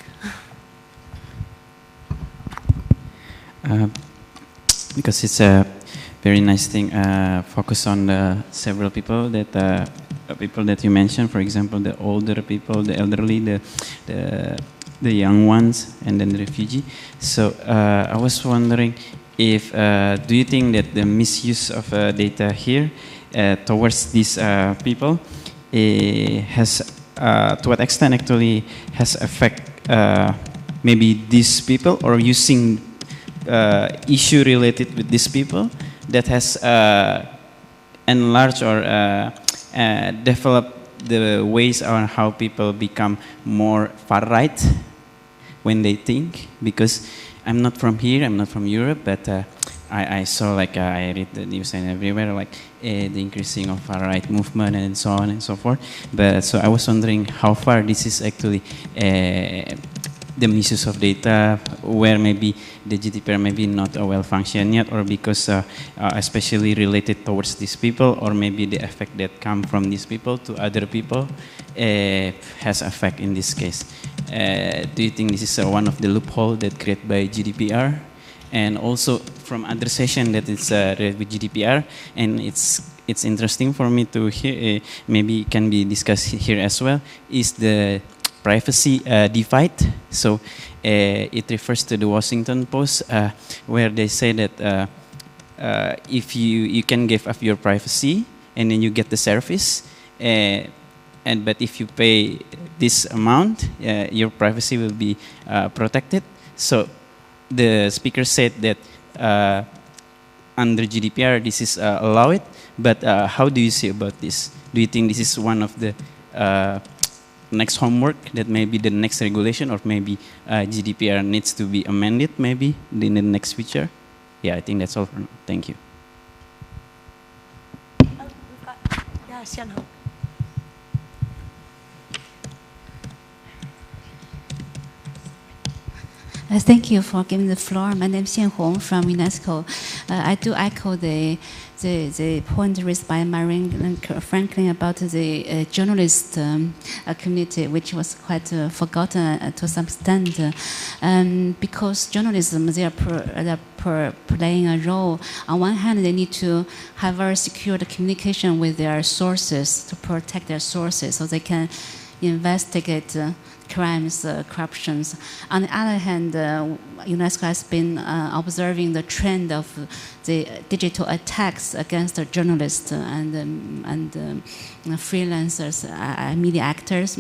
Because it's a very nice thing, focus on several people that you mentioned, for example, the older people, the elderly, the young ones, and then the refugee. So I was wondering if, do you think that the misuse of data here towards these people has, to what extent actually has affect maybe these people, or using issue related with these people that has enlarged or developed the ways on how people become more far right when they think? Because I'm not from here, I'm not from Europe, but I saw, like, I read the news and everywhere, like the increasing of far right movement and so on and so forth. But so I was wondering how far this is actually the misuse of data, where maybe the GDPR maybe not well functioned yet, or because especially related towards these people, or maybe the effect that come from these people to other people has effect in this case. Do you think this is one of the loophole that created by GDPR? And also from other session that is related with GDPR, and it's interesting for me to hear, maybe it can be discussed here as well, is the privacy divide. So it refers to the Washington Post, where they say that if you can give up your privacy and then you get the service, but if you pay this amount, your privacy will be protected. So the speaker said that under GDPR this is allowed, but how do you see about this? Do you think this is one of the next homework, that maybe the next regulation, or maybe GDPR needs to be amended maybe in the next future? Yeah, I think that's all for now. Thank you. Oh, we've got, yeah, Xianho. Thank you for giving the floor. My name is Xian Hong from UNESCO. I do echo the point raised by Marianne Franklin about the journalist community, which was quite forgotten to some extent. Because journalism, they are playing a role. On one hand, they need to have very secure communication with their sources to protect their sources, so they can investigate crimes, corruptions. On the other hand, UNESCO has been observing the trend of the digital attacks against the journalists and freelancers, media actors.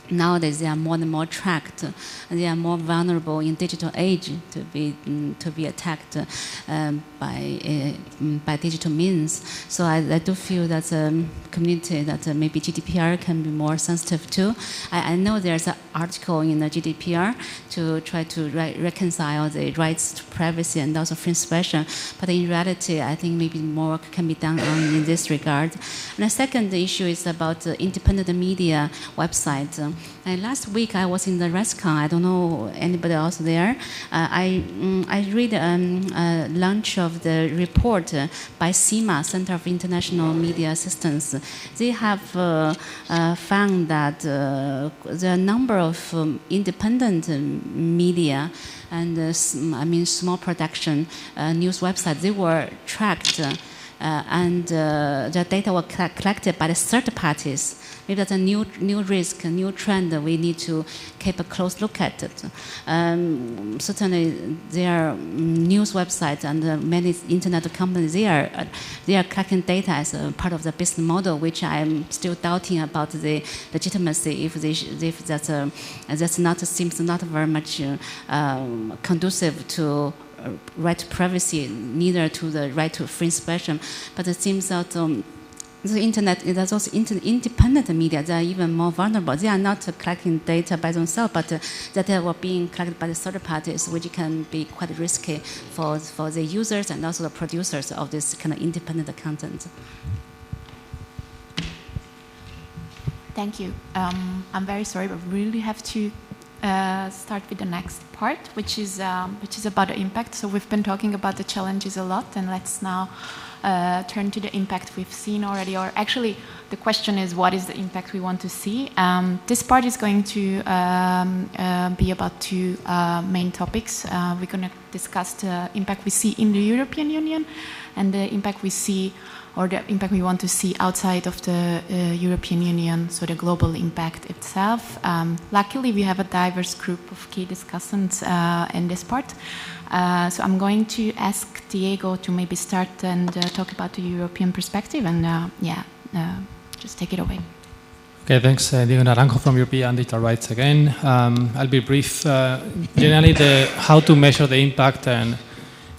Nowadays, they are more and more tracked. They are more vulnerable in digital age to be attacked by digital means. So I do feel that's a community that maybe GDPR can be more sensitive to. I know there's an article in the GDPR to try to reconcile the rights to privacy and also free expression, but in reality, I think maybe more work can be done in this regard. And the second issue is about the independent media website. Last week I was in the ResCon. I don't know anybody else there. I read a launch of the report by CIMA, Center of International Media Assistance. They have found that the number of independent media and small production news websites, they were tracked and the data were collected by the third parties. Maybe that's a new risk, a new trend that we need to keep a close look at it. Certainly, there are news websites and many internet companies. They are collecting data as a part of the business model, which I'm still doubting about the legitimacy. If that's not seems not very much conducive to right to privacy, neither to the right to free expression. But it seems that the internet, there's also independent media. They are even more vulnerable. They are not collecting data by themselves, but that they were being collected by the third parties, which can be quite risky for the users and also the producers of this kind of independent content. Thank you. I'm very sorry, but we really have to start with the next part, which is about the impact. So we've been talking about the challenges a lot, and let's now turn to the impact we've seen already, or actually the question is, what is the impact we want to see? This part is going to be about two main topics. We're going to discuss the impact we see in the European Union and the impact we see, or the impact we want to see outside of the European Union, so the global impact itself. Luckily, we have a diverse group of key discussants in this part. So I'm going to ask Diego to maybe start and talk about the European perspective, and just take it away. Okay, thanks. Diego Naranjo from European Digital Rights again. I'll be brief. Generally, how to measure the impact and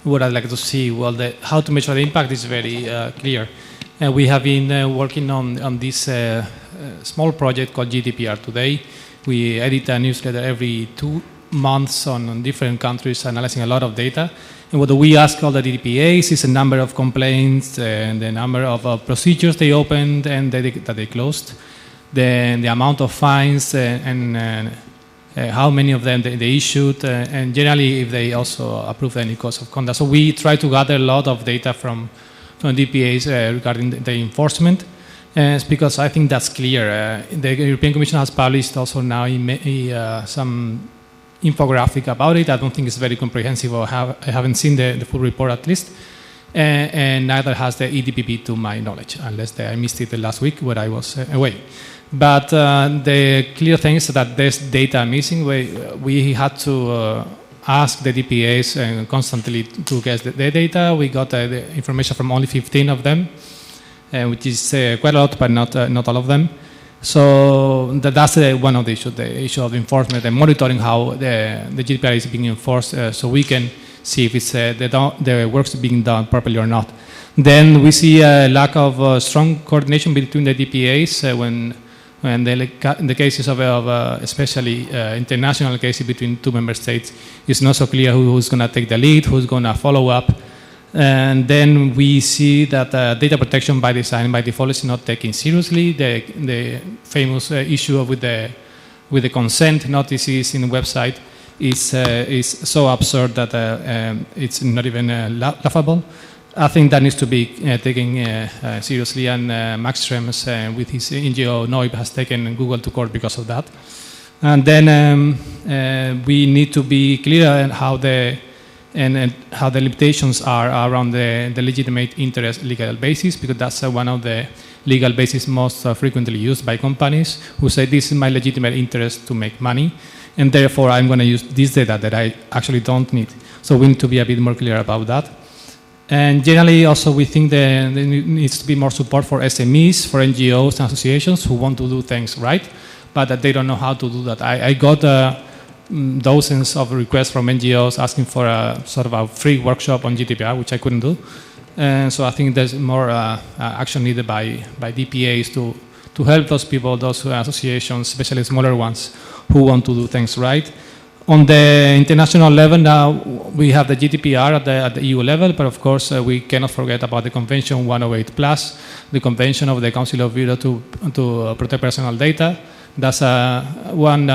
what I'd like to see. Well, how to measure the impact is very clear. We have been working on this small project called GDPR Today. We edit a newsletter every 2 months on different countries, analyzing a lot of data. And what we ask all the DPAs is the number of complaints and the number of procedures they opened and that they closed, the amount of fines and how many of them they issued, and generally if they also approved any course of conduct. So we try to gather a lot of data from DPAs regarding the enforcement, because I think that's clear. The European Commission has published also now some infographic about it. I don't think it's very comprehensive, or I haven't seen the full report at least, and neither has the EDPB to my knowledge, unless I missed it the last week where I was away. But the clear thing is that there's data missing. We had to ask the DPAs constantly to get the data. We got the information from only 15 of them, which is quite a lot, but not all of them. So that's one of the issues, the issue of enforcement and monitoring how the GDPR is being enforced, so we can see if it's the work's being done properly or not. Then we see a lack of strong coordination between the DPAs when in the cases of especially international cases between two member states, it's not so clear who's going to take the lead, who's going to follow up. And then we see that data protection by design, by default, is not taken seriously. The famous issue with the consent notices in the website is so absurd that it's not even laughable. I think that needs to be taken seriously, and Max Schrems with his NGO NOIB has taken Google to court because of that. And then we need to be clear on how the limitations are around the legitimate interest legal basis, because that's one of the legal bases most frequently used by companies who say this is my legitimate interest to make money, and therefore I'm going to use this data that I actually don't need. So we need to be a bit more clear about that. And generally also we think there needs to be more support for SMEs, for NGOs and associations who want to do things right, but that they don't know how to do that. I got dozens of requests from NGOs asking for a sort of a free workshop on GDPR, which I couldn't do. And so I think there's more action needed by DPAs to help those people, those associations, especially smaller ones, who want to do things right. On the international level now, we have the GDPR at the EU level, but of course we cannot forget about the Convention 108+, the Convention of the Council of Europe to protect personal data. That's one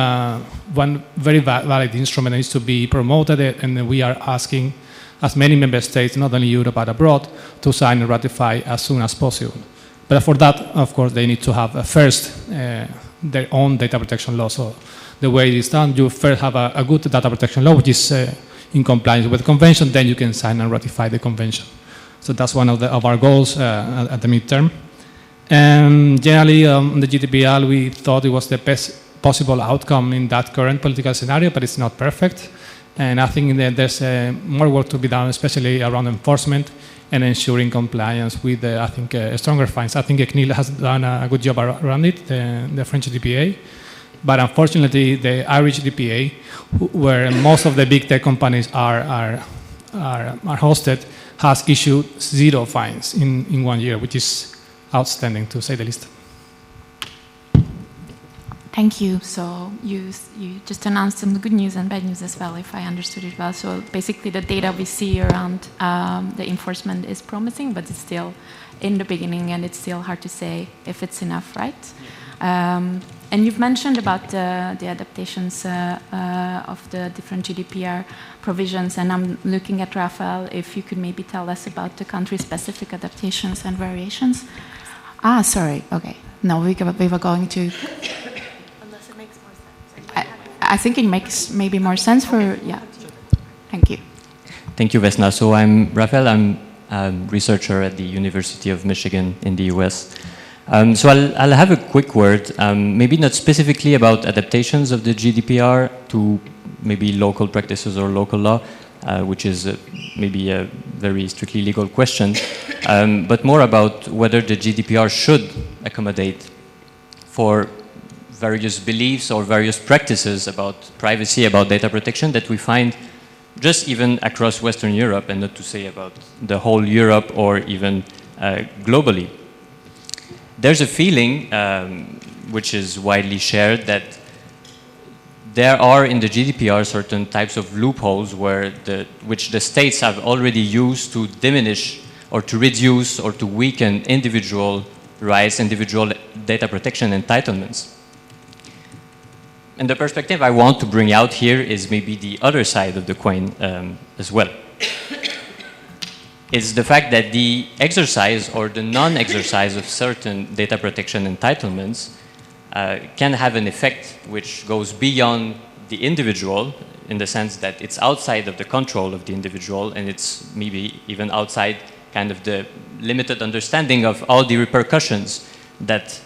very valid instrument that needs to be promoted, and we are asking as many member states, not only Europe but abroad, to sign and ratify as soon as possible. But for that, of course, they need to have first their own data protection law. So the way it is done, you first have a good data protection law, which is in compliance with the convention, then you can sign and ratify the convention. So that's one of our goals at the midterm. Generally, on the GDPR, we thought it was the best possible outcome in that current political scenario, but it's not perfect. And I think that there's more work to be done, especially around enforcement and ensuring compliance with, I think, stronger fines. I think CNIL has done a good job around it, the French GDPR. But unfortunately, the Irish GDPR, where most of the big tech companies are hosted, has issued 0 fines in 1 year, which is outstanding, to say the least. Thank you. So you just announced some good news and bad news as well, if I understood it well. So basically the data we see around the enforcement is promising, but it's still in the beginning and it's still hard to say if it's enough, right? And you've mentioned about the adaptations of the different GDPR provisions, and I'm looking at Rafael, if you could maybe tell us about the country-specific adaptations and variations. Ah, sorry, okay. No, we were going to... Unless it makes more sense. I think it makes maybe more sense for, yeah. Thank you. Thank you, Vesna. So I'm Rafael, I'm a researcher at the University of Michigan in the US. So I'll have a quick word, maybe not specifically about adaptations of the GDPR to maybe local practices or local law, which is maybe a very strictly legal question, but more about whether the GDPR should accommodate for various beliefs or various practices about privacy, about data protection that we find just even across Western Europe, and not to say about the whole Europe or even globally. There's a feeling, which is widely shared, that there are in the GDPR certain types of loopholes which the states have already used to diminish or to reduce or to weaken individual rights, individual data protection entitlements. And the perspective I want to bring out here is maybe the other side of the coin as well. It's the fact that the exercise or the non-exercise of certain data protection entitlements can have an effect which goes beyond the individual, in the sense that it's outside of the control of the individual, and it's maybe even outside kind of the limited understanding of all the repercussions that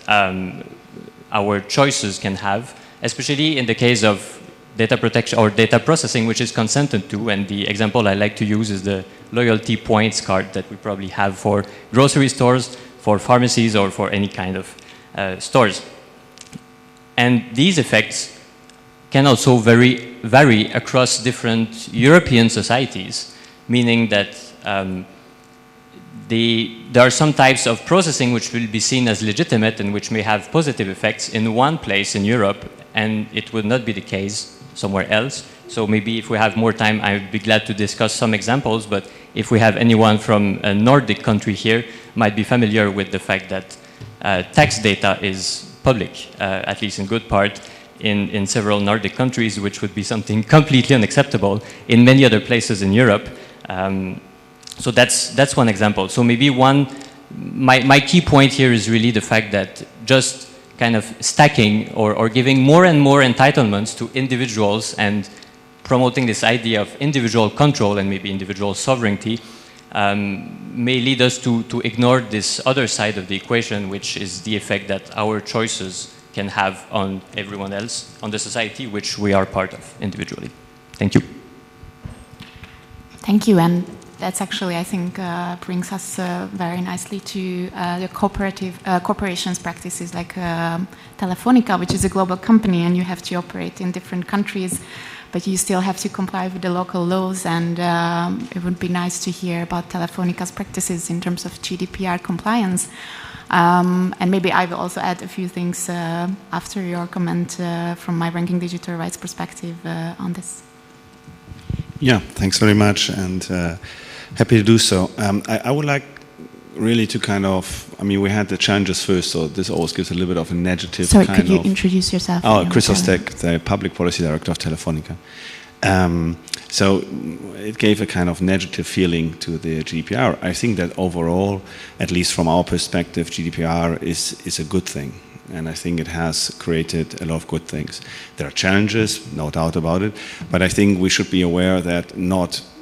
our choices can have, especially in the case of data protection or data processing, which is consented to. And the example I like to use is the loyalty points card that we probably have for grocery stores, for pharmacies, or for any kind of stores. And these effects can also vary across different European societies, meaning that there are some types of processing which will be seen as legitimate and which may have positive effects in one place in Europe, and it would not be the case somewhere else. So maybe if we have more time, I'd be glad to discuss some examples, but if we have anyone from a Nordic country here, might be familiar with the fact that tax data is public, at least in good part, in several Nordic countries, which would be something completely unacceptable in many other places in Europe. So that's one example. So maybe my key point here is really the fact that just kind of stacking or giving more and more entitlements to individuals and promoting this idea of individual control and maybe individual sovereignty may lead us to ignore this other side of the equation, which is the effect that our choices can have on everyone else, on the society, which we are part of individually. Thank you. Thank you. And that's actually, I think, brings us very nicely to the corporations practices like Telefonica, which is a global company, and you have to operate in different countries, but you still have to comply with the local laws. And it would be nice to hear about Telefonica's practices in terms of GDPR compliance. And maybe I will also add a few things after your comment from my ranking digital rights perspective on this. Yeah, thanks very much, and happy to do so. I would like really to kind of, I mean, we had the challenges first, so this always gives a little bit of a negative Sorry, kind of... could you introduce yourself? Oh, Chris Ostek, the Public Policy Director of Telefonica. So it gave a kind of negative feeling to the GDPR. I think that overall, at least from our perspective, GDPR is a good thing. And I think it has created a lot of good things. There are challenges, no doubt about it, but I think we should be aware that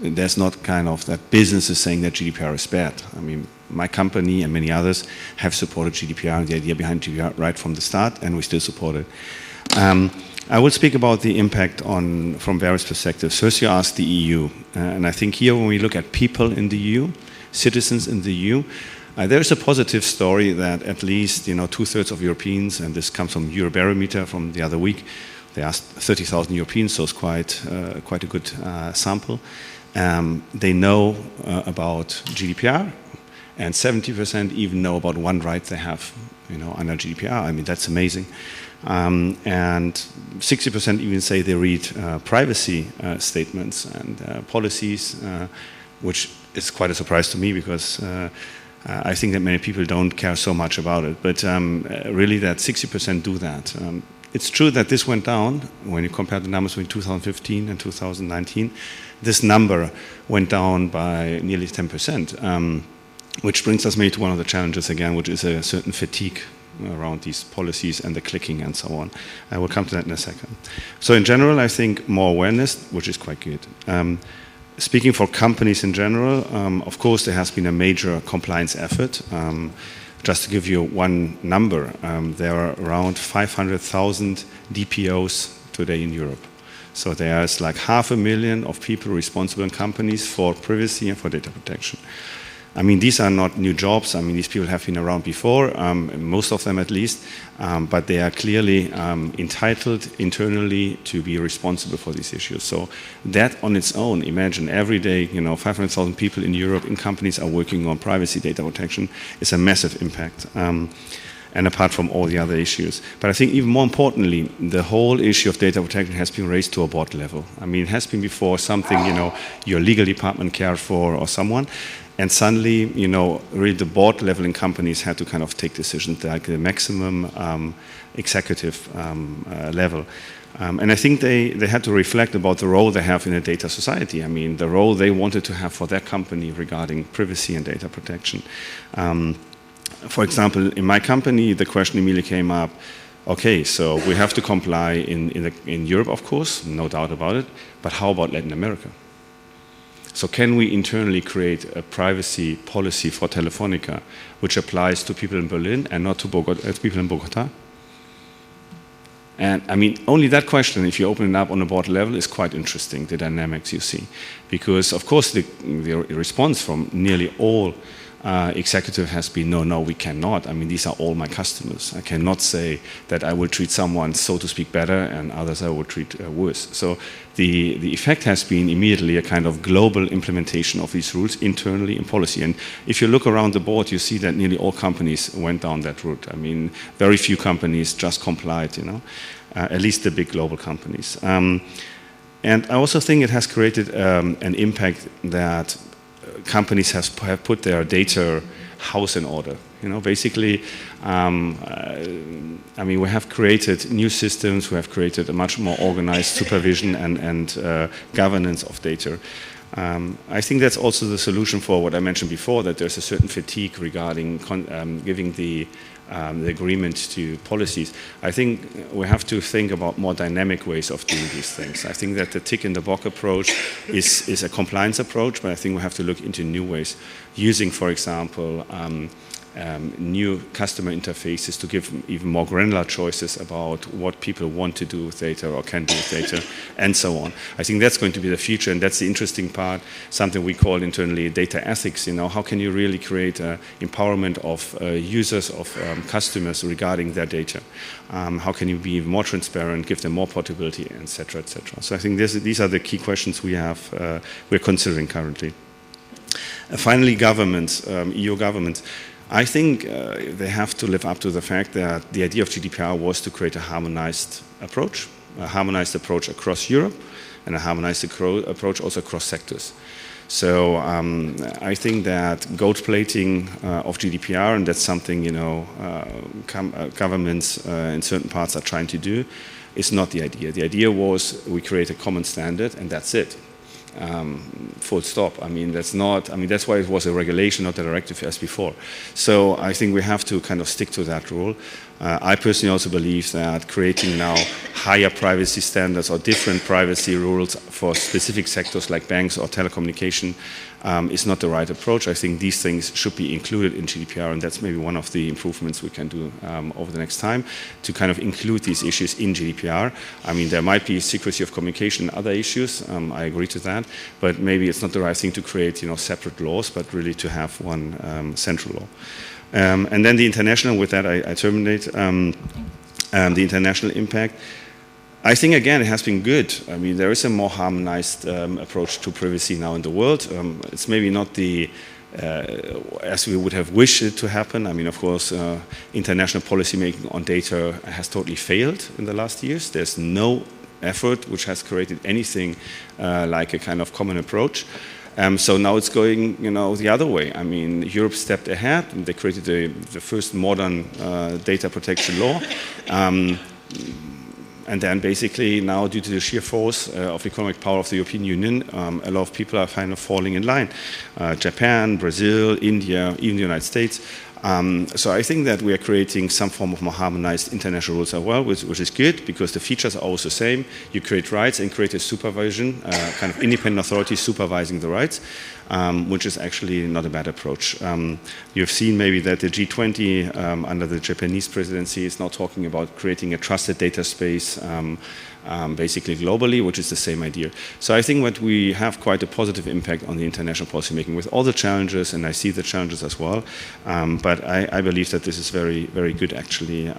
there's not kind of that business is saying that GDPR is bad. I mean, my company and many others have supported GDPR and the idea behind GDPR right from the start, and we still support it. I will speak about the impact from various perspectives. First, you asked the EU, and I think here when we look at people in the EU, citizens in the EU, there's a positive story that at least 2/3 of Europeans, and this comes from EuroBarometer from the other week, they asked 30,000 Europeans, so it's quite a good sample. They know about GDPR, and 70% even know about one right they have under GDPR. I mean, that's amazing. And 60% even say they read privacy statements and policies, which is quite a surprise to me because I think that many people don't care so much about it. But really that 60% do that. It's true that this went down when you compare the numbers between 2015 and 2019. This number went down by nearly 10%, which brings us maybe to one of the challenges again, which is a certain fatigue around these policies and the clicking and so on. I will come to that in a second. So in general, I think more awareness, which is quite good. Speaking for companies in general, of course, there has been a major compliance effort. Just to give you one number, there are around 500,000 DPOs today in Europe. So there's like 500,000 of people responsible in companies for privacy and for data protection. I mean, these are not new jobs. I mean, these people have been around before, most of them at least, but they are clearly entitled internally to be responsible for these issues. So that on its own, imagine every day, 500,000 people in Europe in companies are working on privacy data protection is a massive impact. And apart from all the other issues. But I think even more importantly, the whole issue of data protection has been raised to a board level. I mean, it has been before something, your legal department cared for or someone. And suddenly, really the board level in companies had to kind of take decisions like the maximum executive level. And I think they had to reflect about the role they have in a data society. I mean, the role they wanted to have for their company regarding privacy and data protection. For example, in my company, the question immediately came up, okay, so we have to comply in Europe, of course, no doubt about it, but how about Latin America? So can we internally create a privacy policy for Telefonica which applies to people in Berlin and not to people in Bogota? And I mean, only that question, if you open it up on a board level, is quite interesting, the dynamics you see. Because, of course, the response from nearly all executive has been, no, we cannot. I mean, these are all my customers. I cannot say that I will treat someone, so to speak, better and others I will treat worse. So the effect has been immediately a kind of global implementation of these rules internally in policy. And if you look around the board, you see that nearly all companies went down that route. I mean, very few companies just complied, at least the big global companies. And I also think it has created an impact that companies have put their data house in order. Basically, I mean, we have created new systems, we have created a much more organized supervision and governance of data. I think that's also the solution for what I mentioned before, that there's a certain fatigue regarding giving the agreement to policies. I think we have to think about more dynamic ways of doing these things. I think that the tick-in-the-box approach is a compliance approach, but I think we have to look into new ways, using, for example, new customer interfaces to give even more granular choices about what people want to do with data or can do with data, and so on. I think that's going to be the future, and that's the interesting part, something we call internally data ethics. How can you really create empowerment of users, of customers regarding their data? How can you be even more transparent, give them more portability, et cetera, et cetera. So I think these are the key questions we're considering currently. Finally, governments, EU governments. I think they have to live up to the fact that the idea of GDPR was to create a harmonized approach across Europe, and a harmonized approach also across sectors. So I think that gold plating of GDPR, and that's something governments in certain parts are trying to do, is not the idea. The idea was we create a common standard, and that's it. Full stop. I mean, that's why it was a regulation, not a directive as before. So I think we have to kind of stick to that rule. I personally also believe that creating now higher privacy standards or different privacy rules for specific sectors like banks or telecommunication is not the right approach. I think these things should be included in GDPR, and that's maybe one of the improvements we can do over the next time, to kind of include these issues in GDPR. I mean, there might be secrecy of communication and other issues, I agree to that, but maybe it's not the right thing to create, separate laws, but really to have one central law. And then the international, with that I terminate, the international impact. I think, again, it has been good. I mean, there is a more harmonized approach to privacy now in the world. It's maybe not the as we would have wished it to happen. I mean, of course, international policy making on data has totally failed in the last years. There's no effort which has created anything like a kind of common approach. So now it's going, the other way. I mean, Europe stepped ahead. They created the first modern data protection law. And then basically now, due to the sheer force of economic power of the European Union, a lot of people are kind of falling in line. Japan, Brazil, India, even the United States. So I think that we are creating some form of more harmonized international rules as well, which is good, because the features are always the same. You create rights and create a supervision, kind of independent authority supervising the rights, which is actually not a bad approach. You've seen maybe that the G20 under the Japanese presidency is now talking about creating a trusted data space basically globally, which is the same idea. So I think that we have quite a positive impact on the international policy making with all the challenges, and I see the challenges as well. But I believe that this is very, very good actually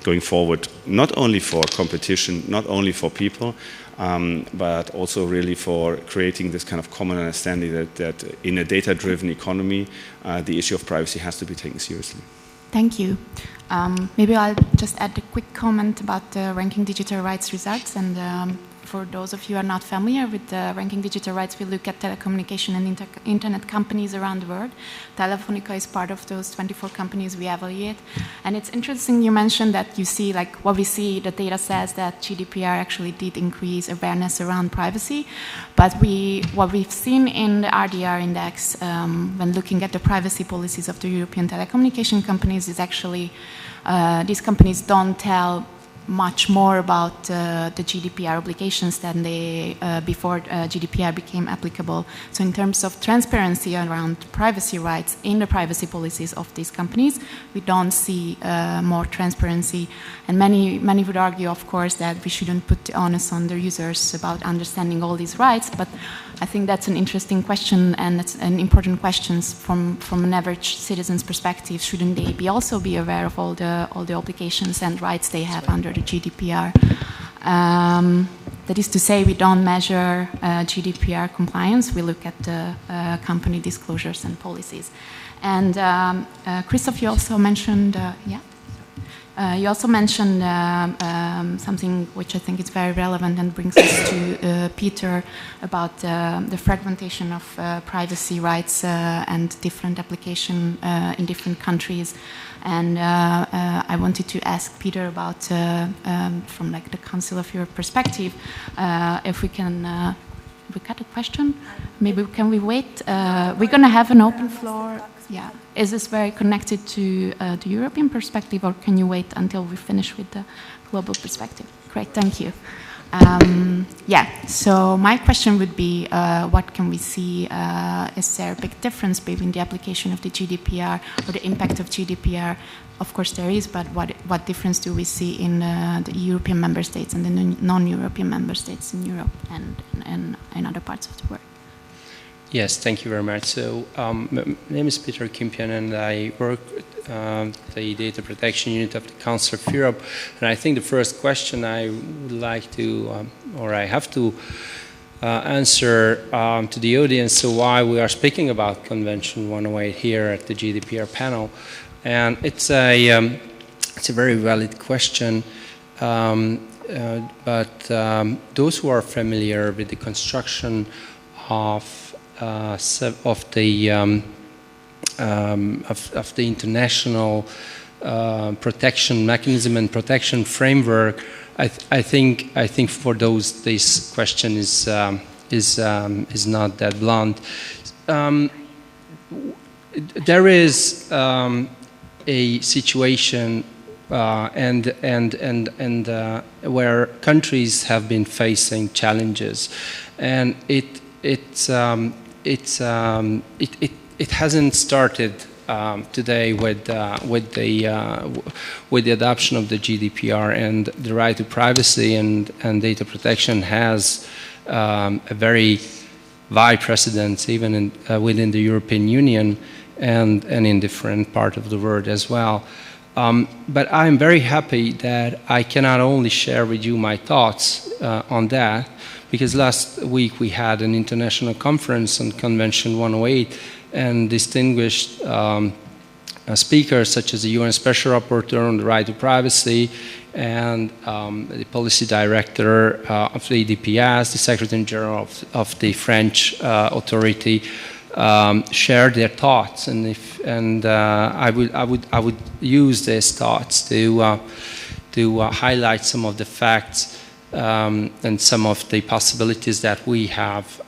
going forward, not only for competition, not only for people, but also really for creating this kind of common understanding that in a data-driven economy, the issue of privacy has to be taken seriously. Thank you. Maybe I'll just add a quick comment about the Ranking Digital Rights results. And for those of you who are not familiar with the Ranking Digital Rights, we look at telecommunication and internet companies around the world. Telefonica is part of those 24 companies we evaluate. And it's interesting you mentioned that you see, like what we see, the data says that GDPR actually did increase awareness around privacy. But what we've seen in the RDR index when looking at the privacy policies of the European telecommunication companies is actually these companies don't tell much more about the GDPR obligations than they before GDPR became applicable. So in terms of transparency around privacy rights in the privacy policies of these companies, we don't see more transparency. And many would argue, of course, that we shouldn't put the onus on the users about understanding all these rights. But I think that's an interesting question, and it's an important question from an average citizen's perspective. Shouldn't they also be aware of all the obligations and rights they have under the GDPR? That is to say, we don't measure GDPR compliance. We look at the company disclosures and policies. And Christoph, you also mentioned, you also mentioned something which I think is very relevant and brings us to Peter about the fragmentation of privacy rights and different application in different countries. And I wanted to ask Peter about, from like the Council of Europe perspective, if we can, we got a question? Maybe can we wait? We're going to have an open floor. Yeah. Is this very connected to the European perspective, or can you wait until we finish with the global perspective? Great, thank you. Yeah, so my question would be, what can we see? Is there a big difference between the application of the GDPR or the impact of GDPR? Of course there is, but what difference do we see in the European member states and the non-European member states in Europe and in other parts of the world? Yes, thank you very much. So, my name is Peter Kimpian, and I work at the Data Protection Unit of the Council of Europe. And I think the first question I would like to, or I have to answer to the audience, so why we are speaking about Convention 108 here at the GDPR panel. And it's a very valid question. But those who are familiar with the construction of the international protection mechanism and protection framework, I think for those this question is not that blunt. There is a situation where countries have been facing challenges, and it hasn't started today with the adoption of the GDPR, and the right to privacy and data protection has a very wide precedence even within the European Union and in different parts of the world as well. But I'm very happy that I can not only share with you my thoughts on that, because last week we had an international conference on Convention 108, and distinguished speakers such as the UN Special Rapporteur on the right to privacy and the policy director of the EDPS, the Secretary General of the French authority, share their thoughts, and I would use these thoughts to highlight some of the facts and some of the possibilities that we have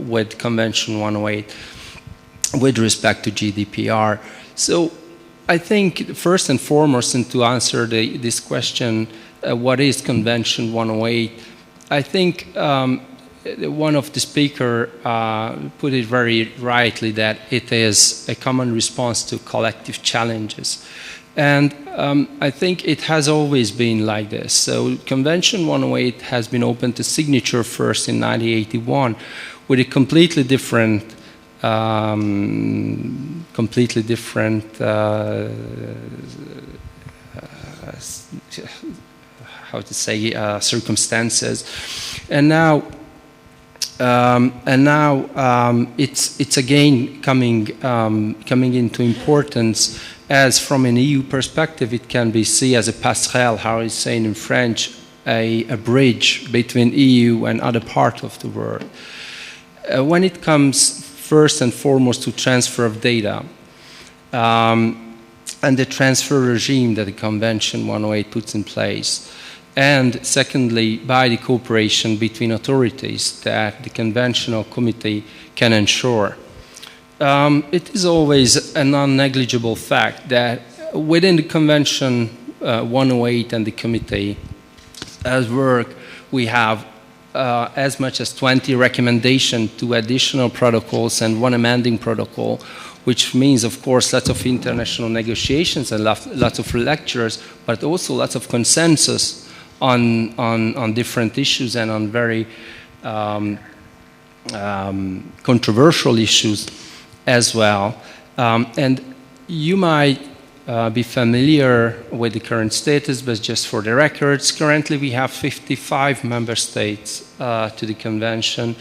with Convention 108 with respect to GDPR. So I think first and foremost, and to answer this question, what is Convention 108? I think one of the speakers put it very rightly, that it is a common response to collective challenges. And I think it has always been like this. So Convention 108 has been opened to signature first in 1981 with a completely different how to say, circumstances, and now it's again coming into importance, as from an EU perspective it can be seen as a passerelle, how it's saying in French, a bridge between EU and other parts of the world. When it comes first and foremost to transfer of data and the transfer regime that the Convention 108 puts in place, and secondly by the cooperation between authorities that the Conventional Committee can ensure. It is always a non-negligible fact that within the Convention 108 and the Committee as work, we have as much as 20 recommendations to additional protocols and one amending protocol, which means, of course, lots of international negotiations and lots of lectures, but also lots of consensus on different issues and on very controversial issues as well. And you might be familiar with the current status, but just for the records, currently we have 55 member states to the convention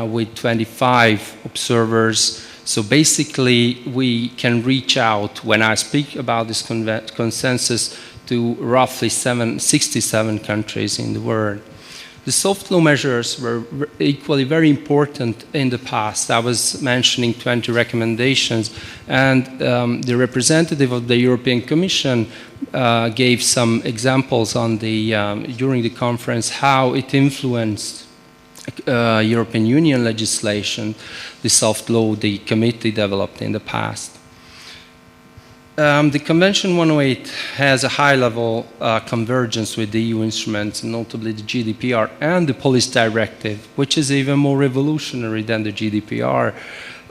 with 25 observers. So basically we can reach out, when I speak about this consensus, to roughly 67 countries in the world. The soft law measures were equally very important in the past. I was mentioning 20 recommendations, and the representative of the European Commission gave some examples on during the conference how it influenced European Union legislation, the soft law the committee developed in the past. The Convention 108 has a high-level convergence with the EU instruments, notably the GDPR and the Police Directive, which is even more revolutionary than the GDPR,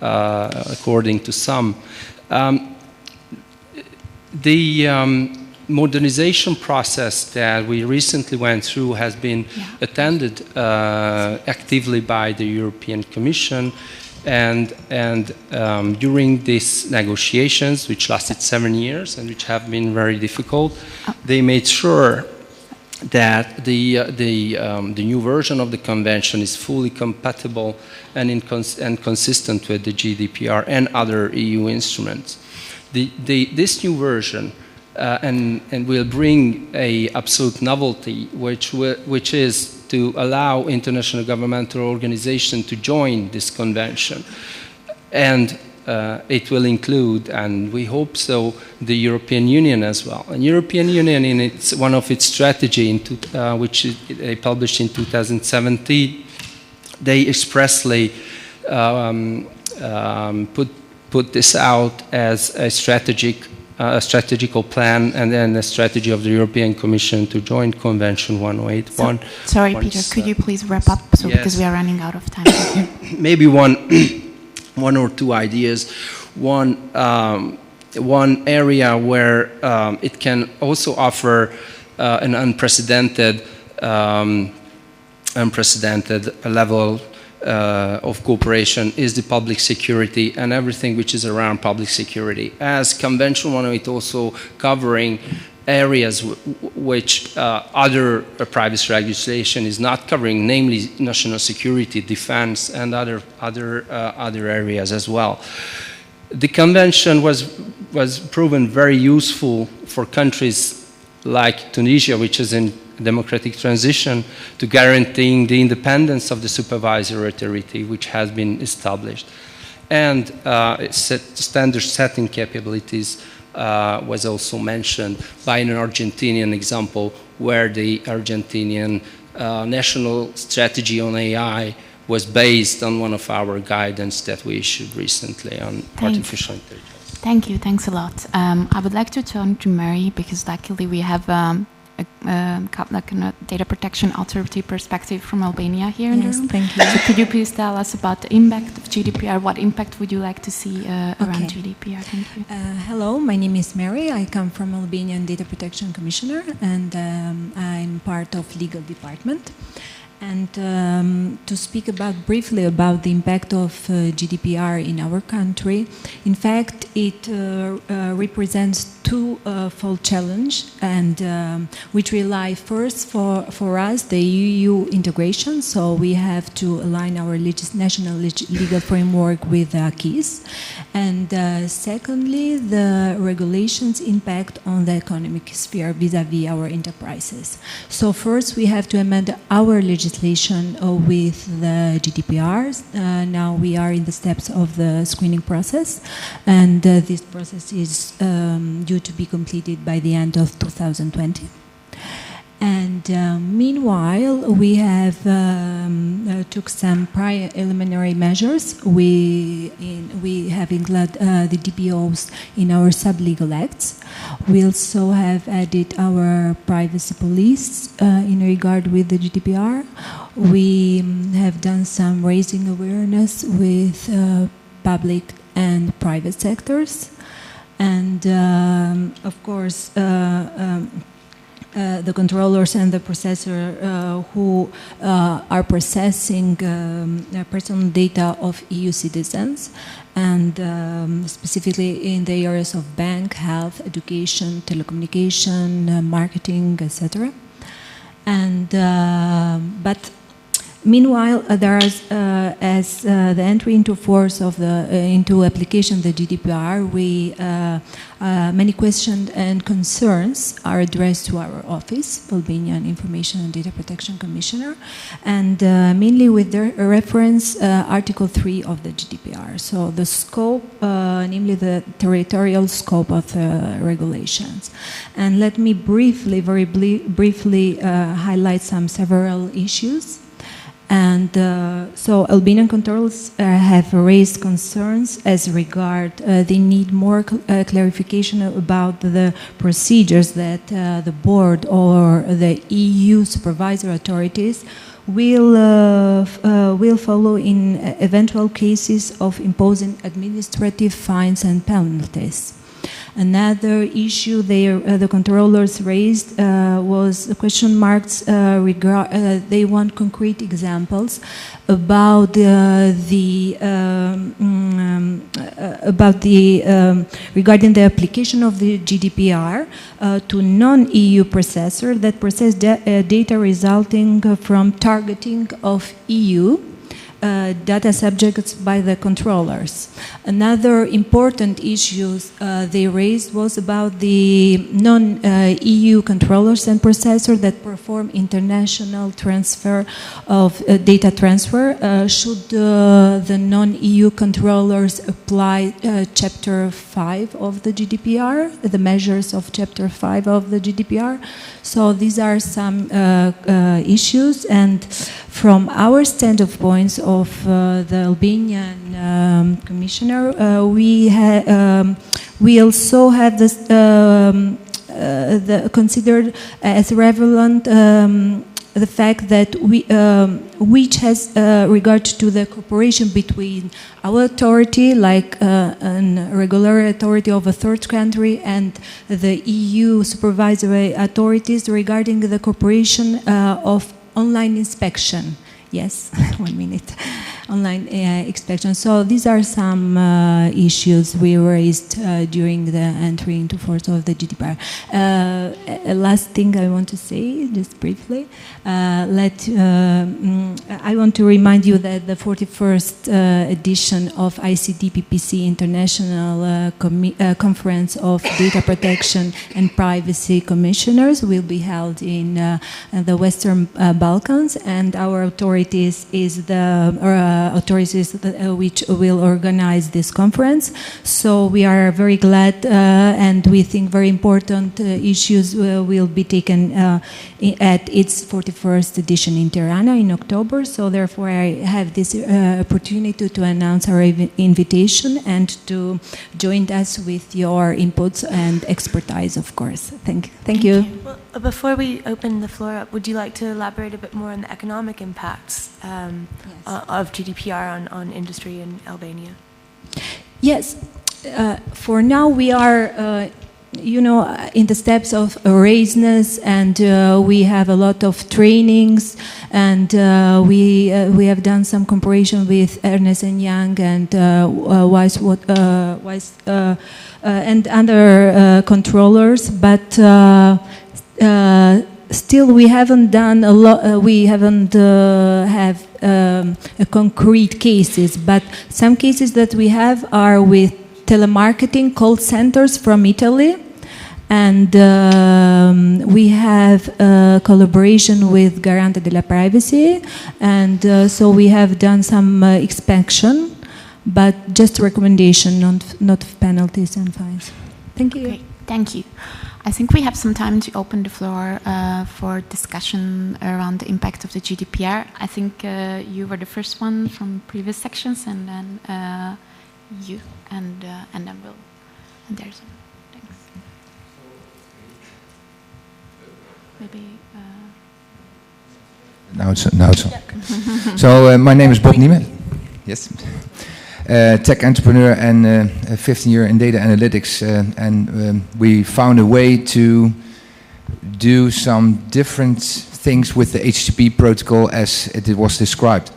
according to some. The modernization process that we recently went through has been attended actively by the European Commission. And during these negotiations, which lasted 7 years and which have been very difficult, they made sure that the new version of the convention is fully compatible and consistent with the GDPR and other EU instruments. This new version and will bring a absolute novelty, which is to allow international governmental organizations to join this convention. And it will include, and we hope so, the European Union as well. And European Union, in one of its strategy, which they published in 2017, they expressly put this out as a strategic a strategical plan, and then a strategy of the European Commission to join Convention 1081. Sorry, Peter, could you please wrap up, because we are running out of time. Maybe one or two ideas. One area where it can also offer an unprecedented level of cooperation is the public security and everything which is around public security. As Convention 108 also covering areas which other privacy legislation is not covering, namely national security, defense, and other areas as well. The convention was proven very useful for countries like Tunisia, which is in democratic transition, to guaranteeing the independence of the supervisory authority, which has been established. And standard setting capabilities was also mentioned by an Argentinian example, where the Argentinian national strategy on AI was based on one of our guidance that we issued recently on artificial intelligence. Thank you, thanks a lot. I would like to turn to Mary, because luckily we have a data protection authority perspective from Albania here in the room. Thank you. So could you please tell us about the impact of GDPR? What impact would you like to see around GDPR? Thank you. Hello, my name is Mary. I come from Albanian Data Protection Commissioner, and I'm part of legal department. And to speak briefly about the impact of GDPR in our country, in fact, it represents two-fold challenge, and which rely first for us the EU integration. So we have to align our national legal framework with acquis, and secondly, the regulations impact on the economic sphere vis-à-vis our enterprises. So first, we have to amend our legislation with the GDPR. Now we are in the steps of the screening process, and this process is due to be completed by the end of 2020. And meanwhile, we have took some preliminary measures. We have included the DPOs in our sub-legal acts. We also have added our privacy police in regard with the GDPR. We have done some raising awareness with public and private sectors. And of course, the controllers and the processor who are processing personal data of EU citizens, and specifically in the areas of bank, health, education, telecommunication, marketing, etc. And but meanwhile, there is, as the entry into force of into application of the GDPR, many questions and concerns are addressed to our office, Albanian Information and Data Protection Commissioner, and mainly with the reference Article 3 of the GDPR. So the scope, namely the territorial scope of the regulations. And let me very briefly highlight several issues. And so Albanian controllers have raised concerns as regard they need more clarification about the procedures that the board or the EU supervisory authorities will follow in eventual cases of imposing administrative fines and penalties. Another issue the controllers raised was question marks. They want concrete examples about regarding the application of the GDPR to non-EU processor that process data resulting from targeting of EU data subjects by the controllers. Another important issue they raised was about the non-EU controllers and processors that perform international transfer of data transfer. Should the non-EU controllers apply Chapter 5 of the GDPR, the measures of Chapter 5 of the GDPR? So these are some issues, and from our standpoint of the Albanian commissioner, we We also have this considered as relevant the fact that which has regard to the cooperation between our authority, like a regular authority of a third country, and the EU supervisory authorities regarding the cooperation of online inspection. Yes, 1 minute. Online inspection. So these are some issues we raised during the entry into force of the GDPR. Last thing I want to say, just briefly, I want to remind you that the 41st edition of ICD-PPC International Conference of Data Protection and Privacy Commissioners will be held in the Western Balkans, and our authorities is the authorities which will organize this conference. So we are very glad and we think very important issues will be taken at its 41st edition in Tirana in October. So therefore I have this opportunity to announce our invitation and to join us with your inputs and expertise, of course. Thank you. Well, before we open the floor up, would you like to elaborate a bit more on the economic impacts of GDPR on industry in Albania? Yes. For now, we are, in the steps of readiness, and we have a lot of trainings, and we have done some cooperation with Ernst & Young and and other controllers, but still, we haven't done a lot. We haven't have concrete cases, but some cases that we have are with telemarketing call centers from Italy, and we have a collaboration with Garante della Privacy, and so we have done some inspection, but just recommendation, not penalties and fines. Thank you. Great. Thank you. I think we have some time to open the floor for discussion around the impact of the GDPR. I think you were the first one from previous sections, and then you, and then we'll. And there's. Thanks. Maybe. Now it's on. So my name is Bob Niemann. Yes. Tech entrepreneur and 15 year in data analytics, and we found a way to do some different things with the HTTP protocol as it was described.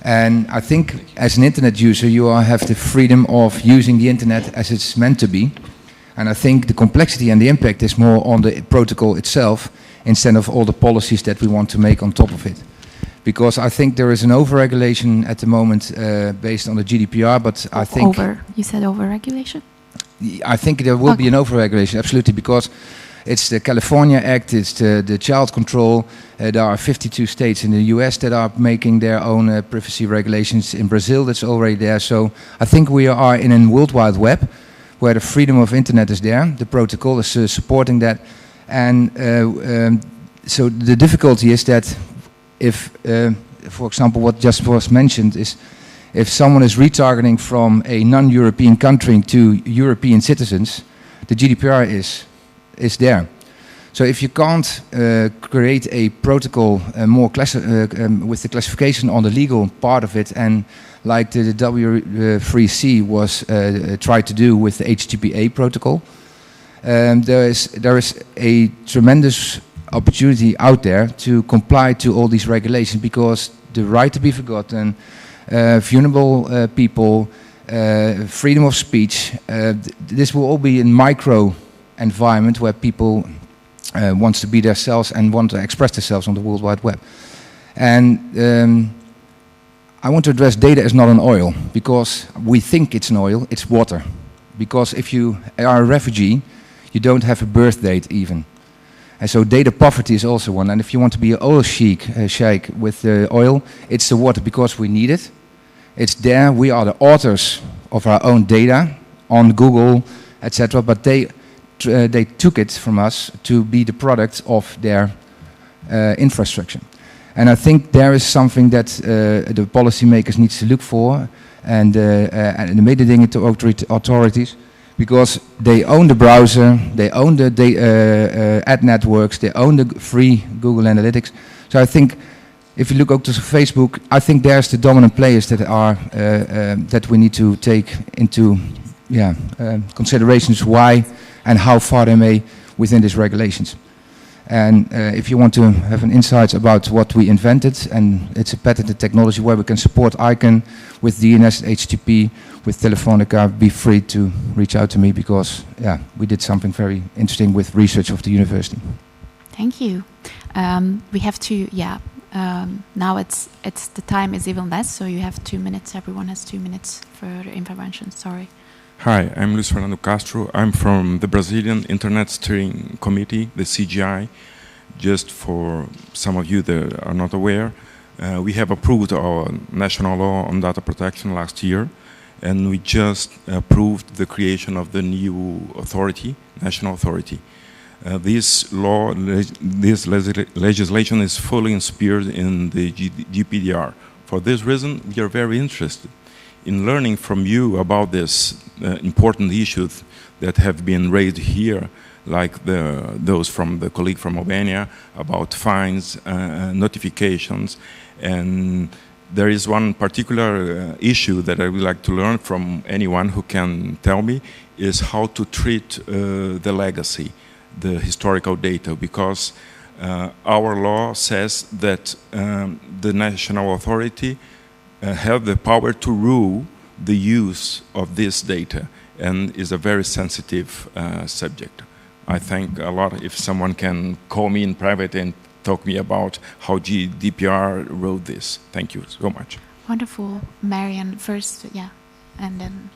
And I think as an internet user you all have the freedom of using the internet as it's meant to be, and I think the complexity and the impact is more on the protocol itself instead of all the policies that we want to make on top of it. Because I think there is an over-regulation at the moment based on the GDPR, but I think... You said over-regulation? I think there will be an over-regulation, absolutely, because it's the California Act, it's the child control. There are 52 states in the US that are making their own privacy regulations. In Brazil, that's already there. So I think we are in a world wide web where the freedom of internet is there. The protocol is supporting that. And so the difficulty is that if, for example, what just was mentioned is if someone is retargeting from a non-European country to European citizens, the GDPR is there. So if you can't create a protocol more with the classification on the legal part of it, and like the W3C was tried to do with the HTTPA protocol, there is a tremendous opportunity out there to comply to all these regulations, because the right to be forgotten, vulnerable people, freedom of speech, this will all be in micro environment where people want to be themselves and want to express themselves on the World Wide Web. And I want to address data is not an oil, because we think it's an oil, it's water. Because if you are a refugee, you don't have a birth date even. And so data poverty is also one. And if you want to be an oil sheik with oil, it's the water, because we need it. It's there. We are the authors of our own data on Google, etc. But they took it from us to be the product of their infrastructure. And I think there is something that the policymakers need to look for, and the mededinging authorities, because they own the browser, they own the ad networks, they own the free Google Analytics. So I think if you look up to Facebook, I think there's the dominant players that are that we need to take into considerations why and how far they may within these regulations. And if you want to have an insight about what we invented, and it's a patented technology where we can support ICANN with DNS, HTTP, with Telefonica, be free to reach out to me, because we did something very interesting with research of the university. Thank you. We have to, now it's the time is even less, so you have 2 minutes. Everyone has 2 minutes for the intervention. Sorry. Hi, I'm Luis Fernando Castro. I'm from the Brazilian Internet Steering Committee, the CGI. Just for some of you that are not aware, we have approved our national law on data protection last year, and we just approved the creation of the new authority, national authority. This legislation is fully inspired in the GDPR. For this reason, we are very interested in learning from you about this important issues that have been raised here, like those from the colleague from Albania about fines, notifications, and there is one particular issue that I would like to learn from anyone who can tell me, is how to treat the legacy, the historical data, because our law says that the national authority have the power to rule the use of this data, and is a very sensitive subject. I think a lot if someone can call me in private and talk me about how GDPR wrote this. Thank you so much. Wonderful. Marian first, and then...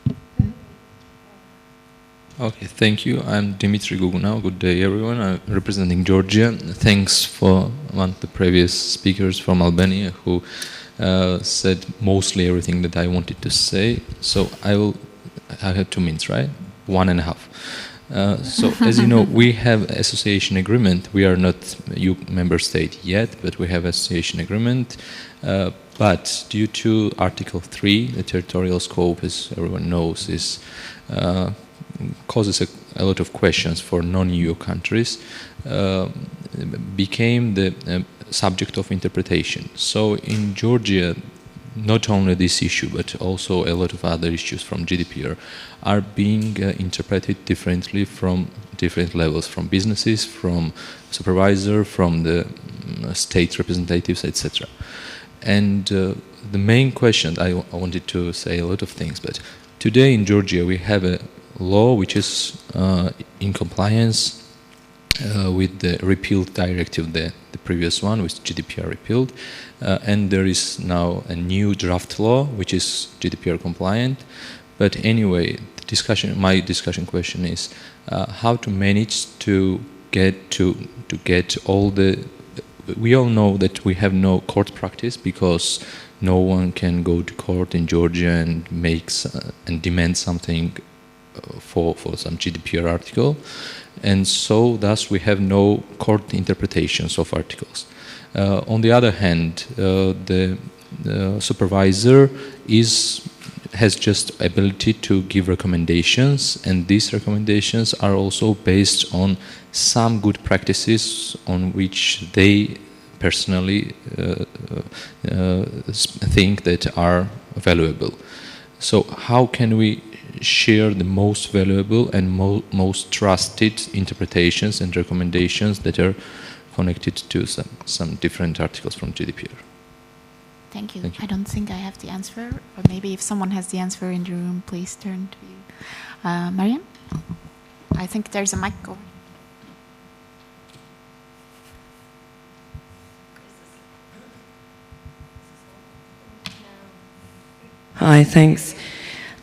Okay, thank you. I'm Dimitri Gugunau. Good day, everyone. I'm representing Georgia. Thanks for one of the previous speakers from Albania who said mostly everything that I wanted to say. So I have 2 minutes, right? 1.5. So as you know, we have association agreement. We are not EU member state yet, but we have association agreement. But due to Article 3, the territorial scope, as everyone knows, is causes a lot of questions for non-EU countries, became the subject of interpretation. So in Georgia, not only this issue, but also a lot of other issues from GDPR are being interpreted differently from different levels, from businesses, from supervisor, from the state representatives, etc. And the main question, I wanted to say a lot of things, but today in Georgia we have a law which is in compliance with the repealed directive, the previous one, with GDPR repealed, and there is now a new draft law which is GDPR compliant. But anyway, my discussion question is how to manage to get all the. We all know that we have no court practice because no one can go to court in Georgia and and demand something for some GDPR article, and so thus we have no court interpretations of articles. On the other hand, the supervisor has just ability to give recommendations, and these recommendations are also based on some good practices on which they personally think that are valuable. So how can we share the most valuable and most trusted interpretations and recommendations that are connected to some different articles from GDPR? Thank you. Thank you. I don't think I have the answer, but maybe if someone has the answer in the room, please turn to you. Mariam? I think there's a mic over. Hi, thanks.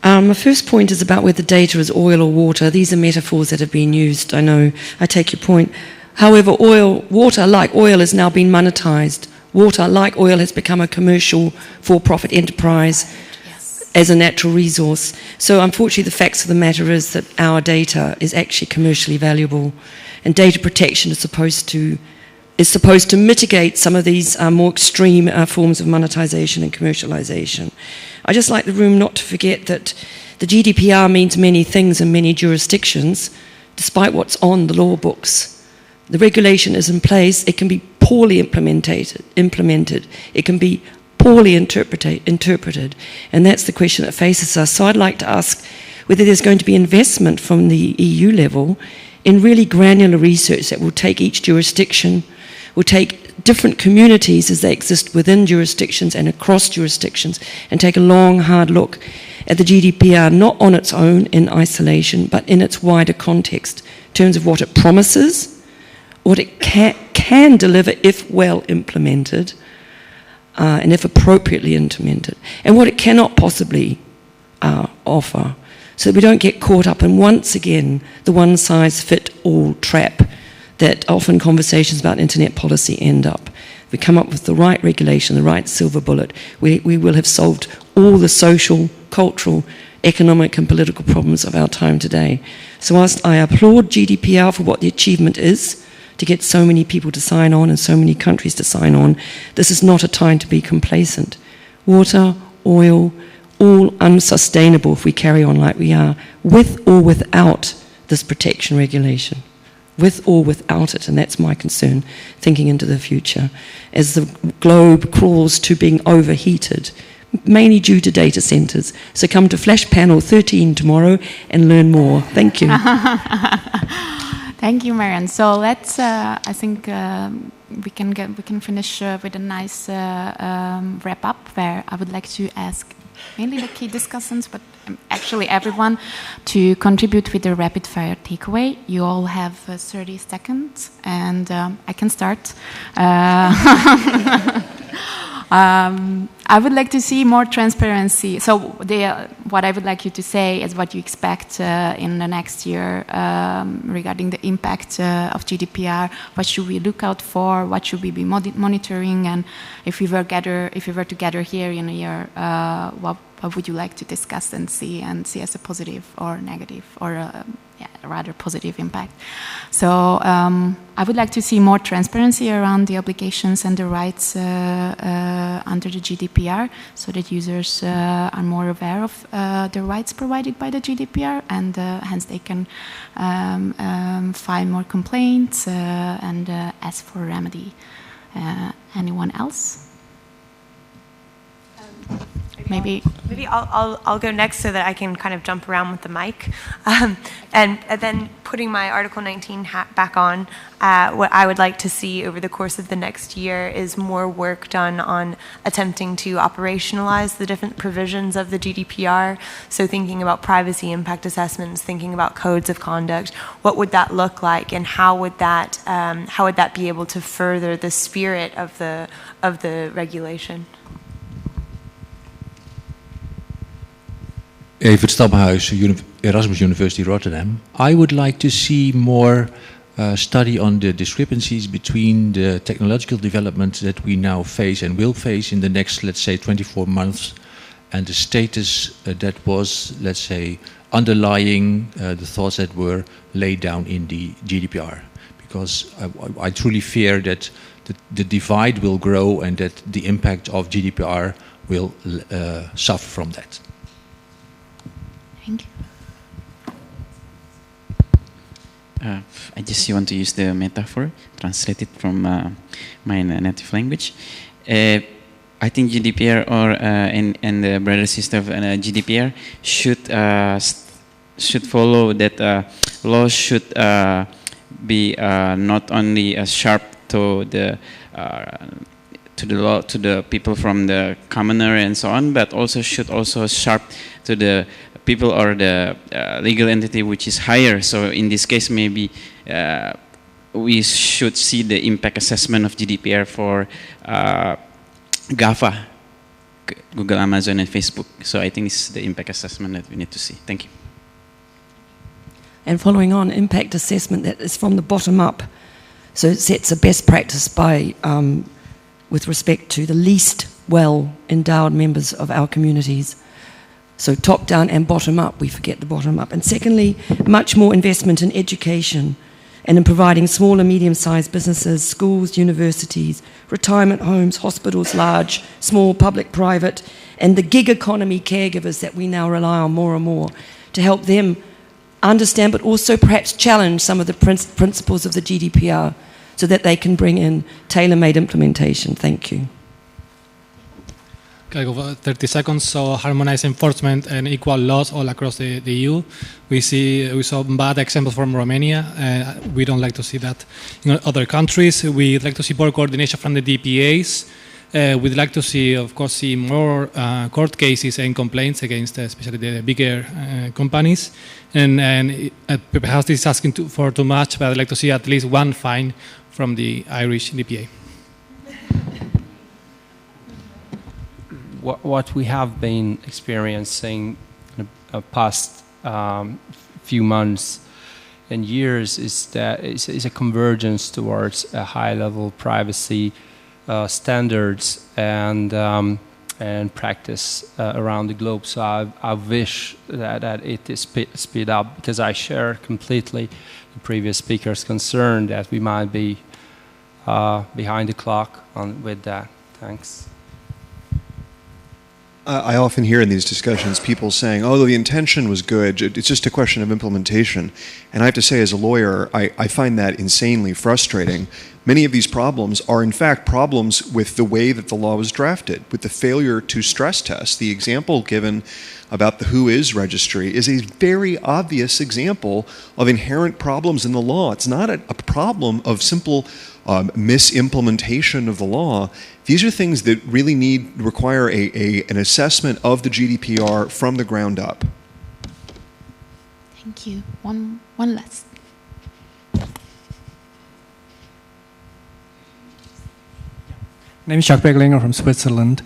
My first point is about whether data is oil or water. These are metaphors that have been used. I know, I take your point. However, water, like oil, has now been monetized. Water, like oil, has become a commercial for-profit enterprise as a natural resource. So unfortunately, the facts of the matter is that our data is actually commercially valuable, and data protection is supposed to mitigate some of these more extreme forms of monetization and commercialization. I just like the room not to forget that the GDPR means many things in many jurisdictions, despite what's on the law books. The regulation is in place, it can be poorly implemented, it can be poorly interpreted, and that's the question that faces us. So I'd like to ask whether there's going to be investment from the EU level in really granular research that will take each jurisdiction, will take different communities as they exist within jurisdictions and across jurisdictions, and take a long, hard look at the GDPR, not on its own in isolation, but in its wider context, in terms of what it promises, what it can deliver if well implemented, and if appropriately implemented, and what it cannot possibly offer, so that we don't get caught up in, once again, the one-size-fits-all trap that often conversations about internet policy end up. If we come up with the right regulation, the right silver bullet, we will have solved all the social, cultural, economic and political problems of our time today. So whilst I applaud GDPR for what the achievement is, to get so many people to sign on and so many countries to sign on, this is not a time to be complacent. Water, oil, all unsustainable if we carry on like we are, with or without this protection regulation. With or without it, and that's my concern, thinking into the future. As the globe crawls to being overheated, mainly due to data centers. So come to Flash Panel 13 tomorrow and learn more. Thank you. Thank you, Marian. So let's, I think we can finish with a nice wrap up where I would like to ask mainly the key discussants, but actually everyone to contribute with a rapid fire takeaway. You all have 30 seconds and I can start. I would like to see more transparency. So what I would like you to say is what you expect in the next year regarding the impact of GDPR. What should we look out for? What should we be monitoring? And if we were to gather here in a year, what would you like to discuss and see as a positive or negative or a rather positive impact? So I would like to see more transparency around the obligations and the rights under the GDPR, so that users are more aware of the rights provided by the GDPR, and hence they can file more complaints and ask for a remedy. Anyone else? Maybe I'll go next so that I can kind of jump around with the mic. And then putting my Article 19 hat back on, what I would like to see over the course of the next year is more work done on attempting to operationalize the different provisions of the GDPR. So thinking about privacy impact assessments, thinking about codes of conduct, what would that look like, and how would that be able to further the spirit of the regulation? Evert Stamhuis, Erasmus University Rotterdam. I would like to see more study on the discrepancies between the technological developments that we now face and will face in the next, let's say, 24 months, and the status that was, let's say, underlying the thoughts that were laid down in the GDPR. Because I truly fear that the divide will grow and that the impact of GDPR will suffer from that. Thank you. I just want to use the metaphor, translated from my native language. I think GDPR and the broader system of GDPR should follow that laws should be not only sharp to the law, to the people from the commoner and so on, but also should sharp to the people or the legal entity which is higher. So in this case, maybe we should see the impact assessment of GDPR for GAFA, Google, Amazon, and Facebook. So I think it's the impact assessment that we need to see. Thank you. And following on, impact assessment that is from the bottom up. So it sets a best practice by, with respect to the least well-endowed members of our communities. So top down and bottom up, we forget the bottom up. And secondly, much more investment in education and in providing small and medium-sized businesses, schools, universities, retirement homes, hospitals, large, small, public, private, and the gig economy caregivers that we now rely on more and more to help them understand, but also perhaps challenge some of the principles of the GDPR so that they can bring in tailor-made implementation. Thank you. Okay, go for 30 seconds. So harmonized enforcement and equal laws all across the EU. We saw bad examples from Romania. We don't like to see that in other countries. We'd like to see more coordination from the DPAs. We'd like to see, of course, more court cases and complaints against, especially the bigger companies. And perhaps this is asking for too much, but I'd like to see at least one fine from the Irish DPA. What we have been experiencing in the past few months and years is that it's a convergence towards a high-level privacy standards and practice around the globe. So I wish that it is speed up, because I share completely the previous speaker's concern that we might be behind the clock with that. Thanks. I often hear in these discussions people saying, oh, the intention was good, it's just a question of implementation. And I have to say, as a lawyer, I find that insanely frustrating. Many of these problems are in fact problems with the way that the law was drafted, with the failure to stress test. The example given about the Who Is registry is a very obvious example of inherent problems in the law. It's not a problem of simple misimplementation of the law. These are things that really require an assessment of the GDPR from the ground up. Thank you. One last. My name is Jacques Begelinger from Switzerland,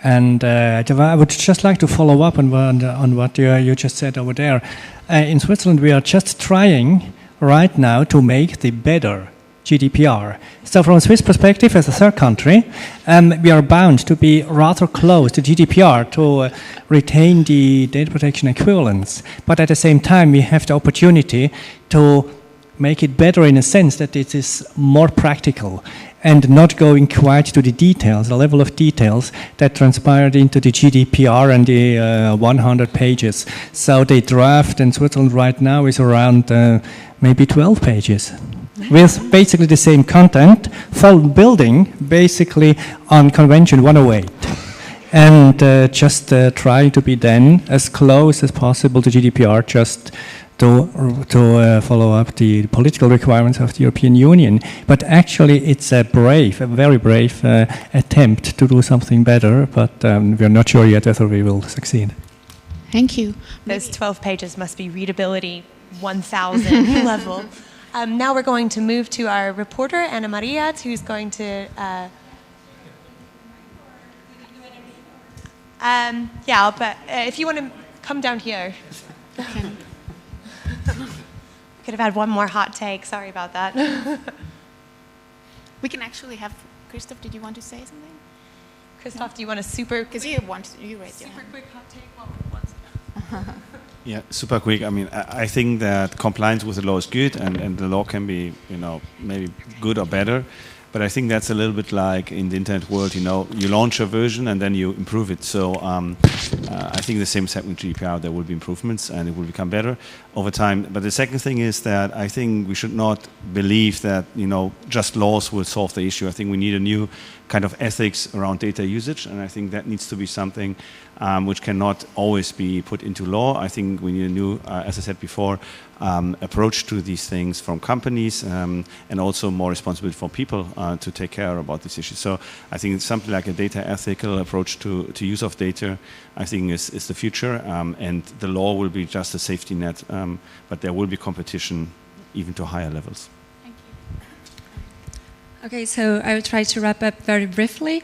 and I would just like to follow up on what you just said over there. In Switzerland, we are just trying right now to make the better GDPR. So from a Swiss perspective, as a third country, we are bound to be rather close to GDPR to retain the data protection equivalence. But at the same time, we have the opportunity to make it better in a sense that it is more practical and not going quite to the details, the level of details that transpired into the GDPR and the 100 pages. So the draft in Switzerland right now is around maybe 12 pages. With basically the same content, full building basically on Convention 108. And just try to be then as close as possible to GDPR, just to follow up the political requirements of the European Union. But actually it's a very brave attempt to do something better, but we're not sure yet whether we will succeed. Thank you. Those 12 pages must be readability 1000 level. Now we're going to move to our reporter, Ana Maria, who's going to... yeah, but if you want to come down here. Okay. Could have had one more hot take. Sorry about that. We can actually have... Christoph, did you want to say something? Christoph, do you want a super... Because you raised your hand. Super quick hot take? Yeah, super quick. I mean, I think that compliance with the law is good, and the law can be, maybe good or better. But I think that's a little bit like in the internet world, you launch a version and then you improve it. So I think the same is happening with GDPR. There will be improvements and it will become better over time. But the second thing is that I think we should not believe that, just laws will solve the issue. I think we need a new kind of ethics around data usage, and I think that needs to be something which cannot always be put into law. I think we need a new, as I said before, approach to these things from companies, and also more responsibility for people to take care about this issue. So I think it's something like a data ethical approach to use of data, I think is the future, and the law will be just a safety net, but there will be competition even to higher levels. Okay, so I will try to wrap up very briefly.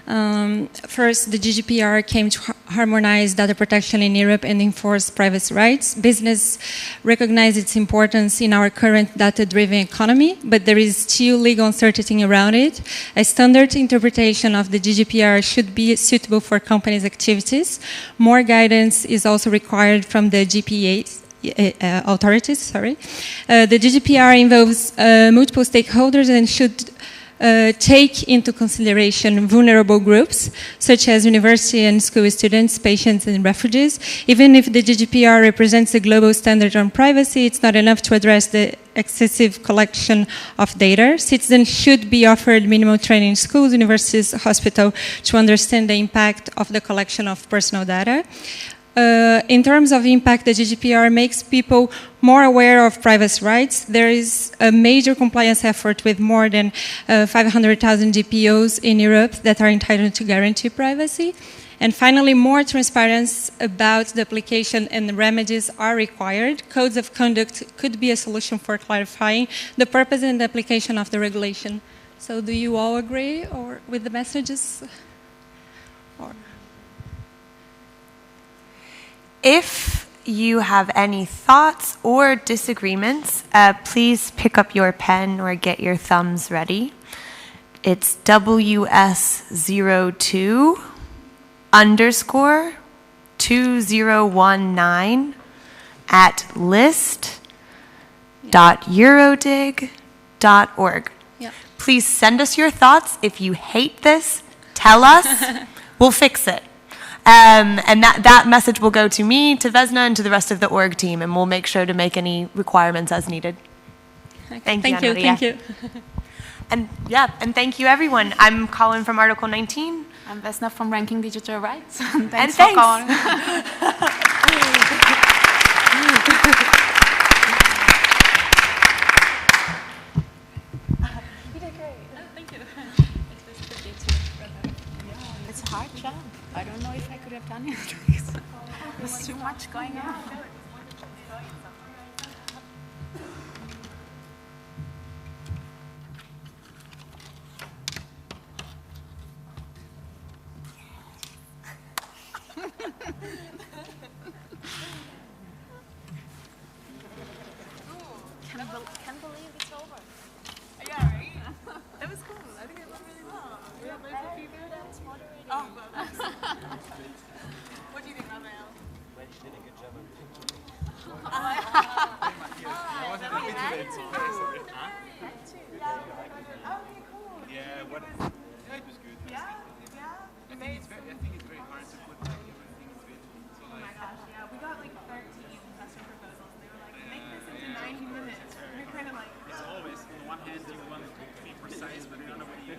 First, the GDPR came to harmonize data protection in Europe and enforce privacy rights. Business recognize its importance in our current data-driven economy, but there is still legal uncertainty around it. A standard interpretation of the GDPR should be suitable for companies' activities. More guidance is also required from the GPAs authorities. Sorry, the GDPR involves multiple stakeholders and should take into consideration vulnerable groups, such as university and school students, patients, and refugees. Even if the GDPR represents a global standard on privacy, it's not enough to address the excessive collection of data. Citizens should be offered minimal training in schools, universities, hospitals to understand the impact of the collection of personal data. In terms of impact, the GDPR makes people more aware of privacy rights. There is a major compliance effort with more than 500,000 GPOs in Europe that are entitled to guarantee privacy. And finally, more transparency about the application and the remedies are required. Codes of conduct could be a solution for clarifying the purpose and the application of the regulation. So do you all agree or with the messages? Or if you have any thoughts or disagreements, please pick up your pen or get your thumbs ready. It's WS02_2019 at list.eurodig.org. Yep. Please send us your thoughts. If you hate this, tell us. We'll fix it. And that message will go to me, to Vesna, and to the rest of the org team, and we'll make sure to make any requirements as needed. Okay. Thank you, Thank you. And thank you, everyone. I'm Colin from Article 19. I'm Vesna from Ranking Digital Rights. Thanks. For calling. You did great. Thank you. It's a hard job. I don't know if I could have done it. There's too much going on. Can't believe it's over. Yeah, right? That was cool. I think it went really well. We have loads of people. Oh, what do you think, Raphael? Well, you did a good job on picture. Okay, cool. Yeah, it was good. Yeah? I think it's very hard to put like everything into it. So Oh my gosh, yeah. We got like 13 custom proposals and they were like, make this into 90 minutes. And we're kind of like, it's always, on one hand, you want to be precise, but the other way, you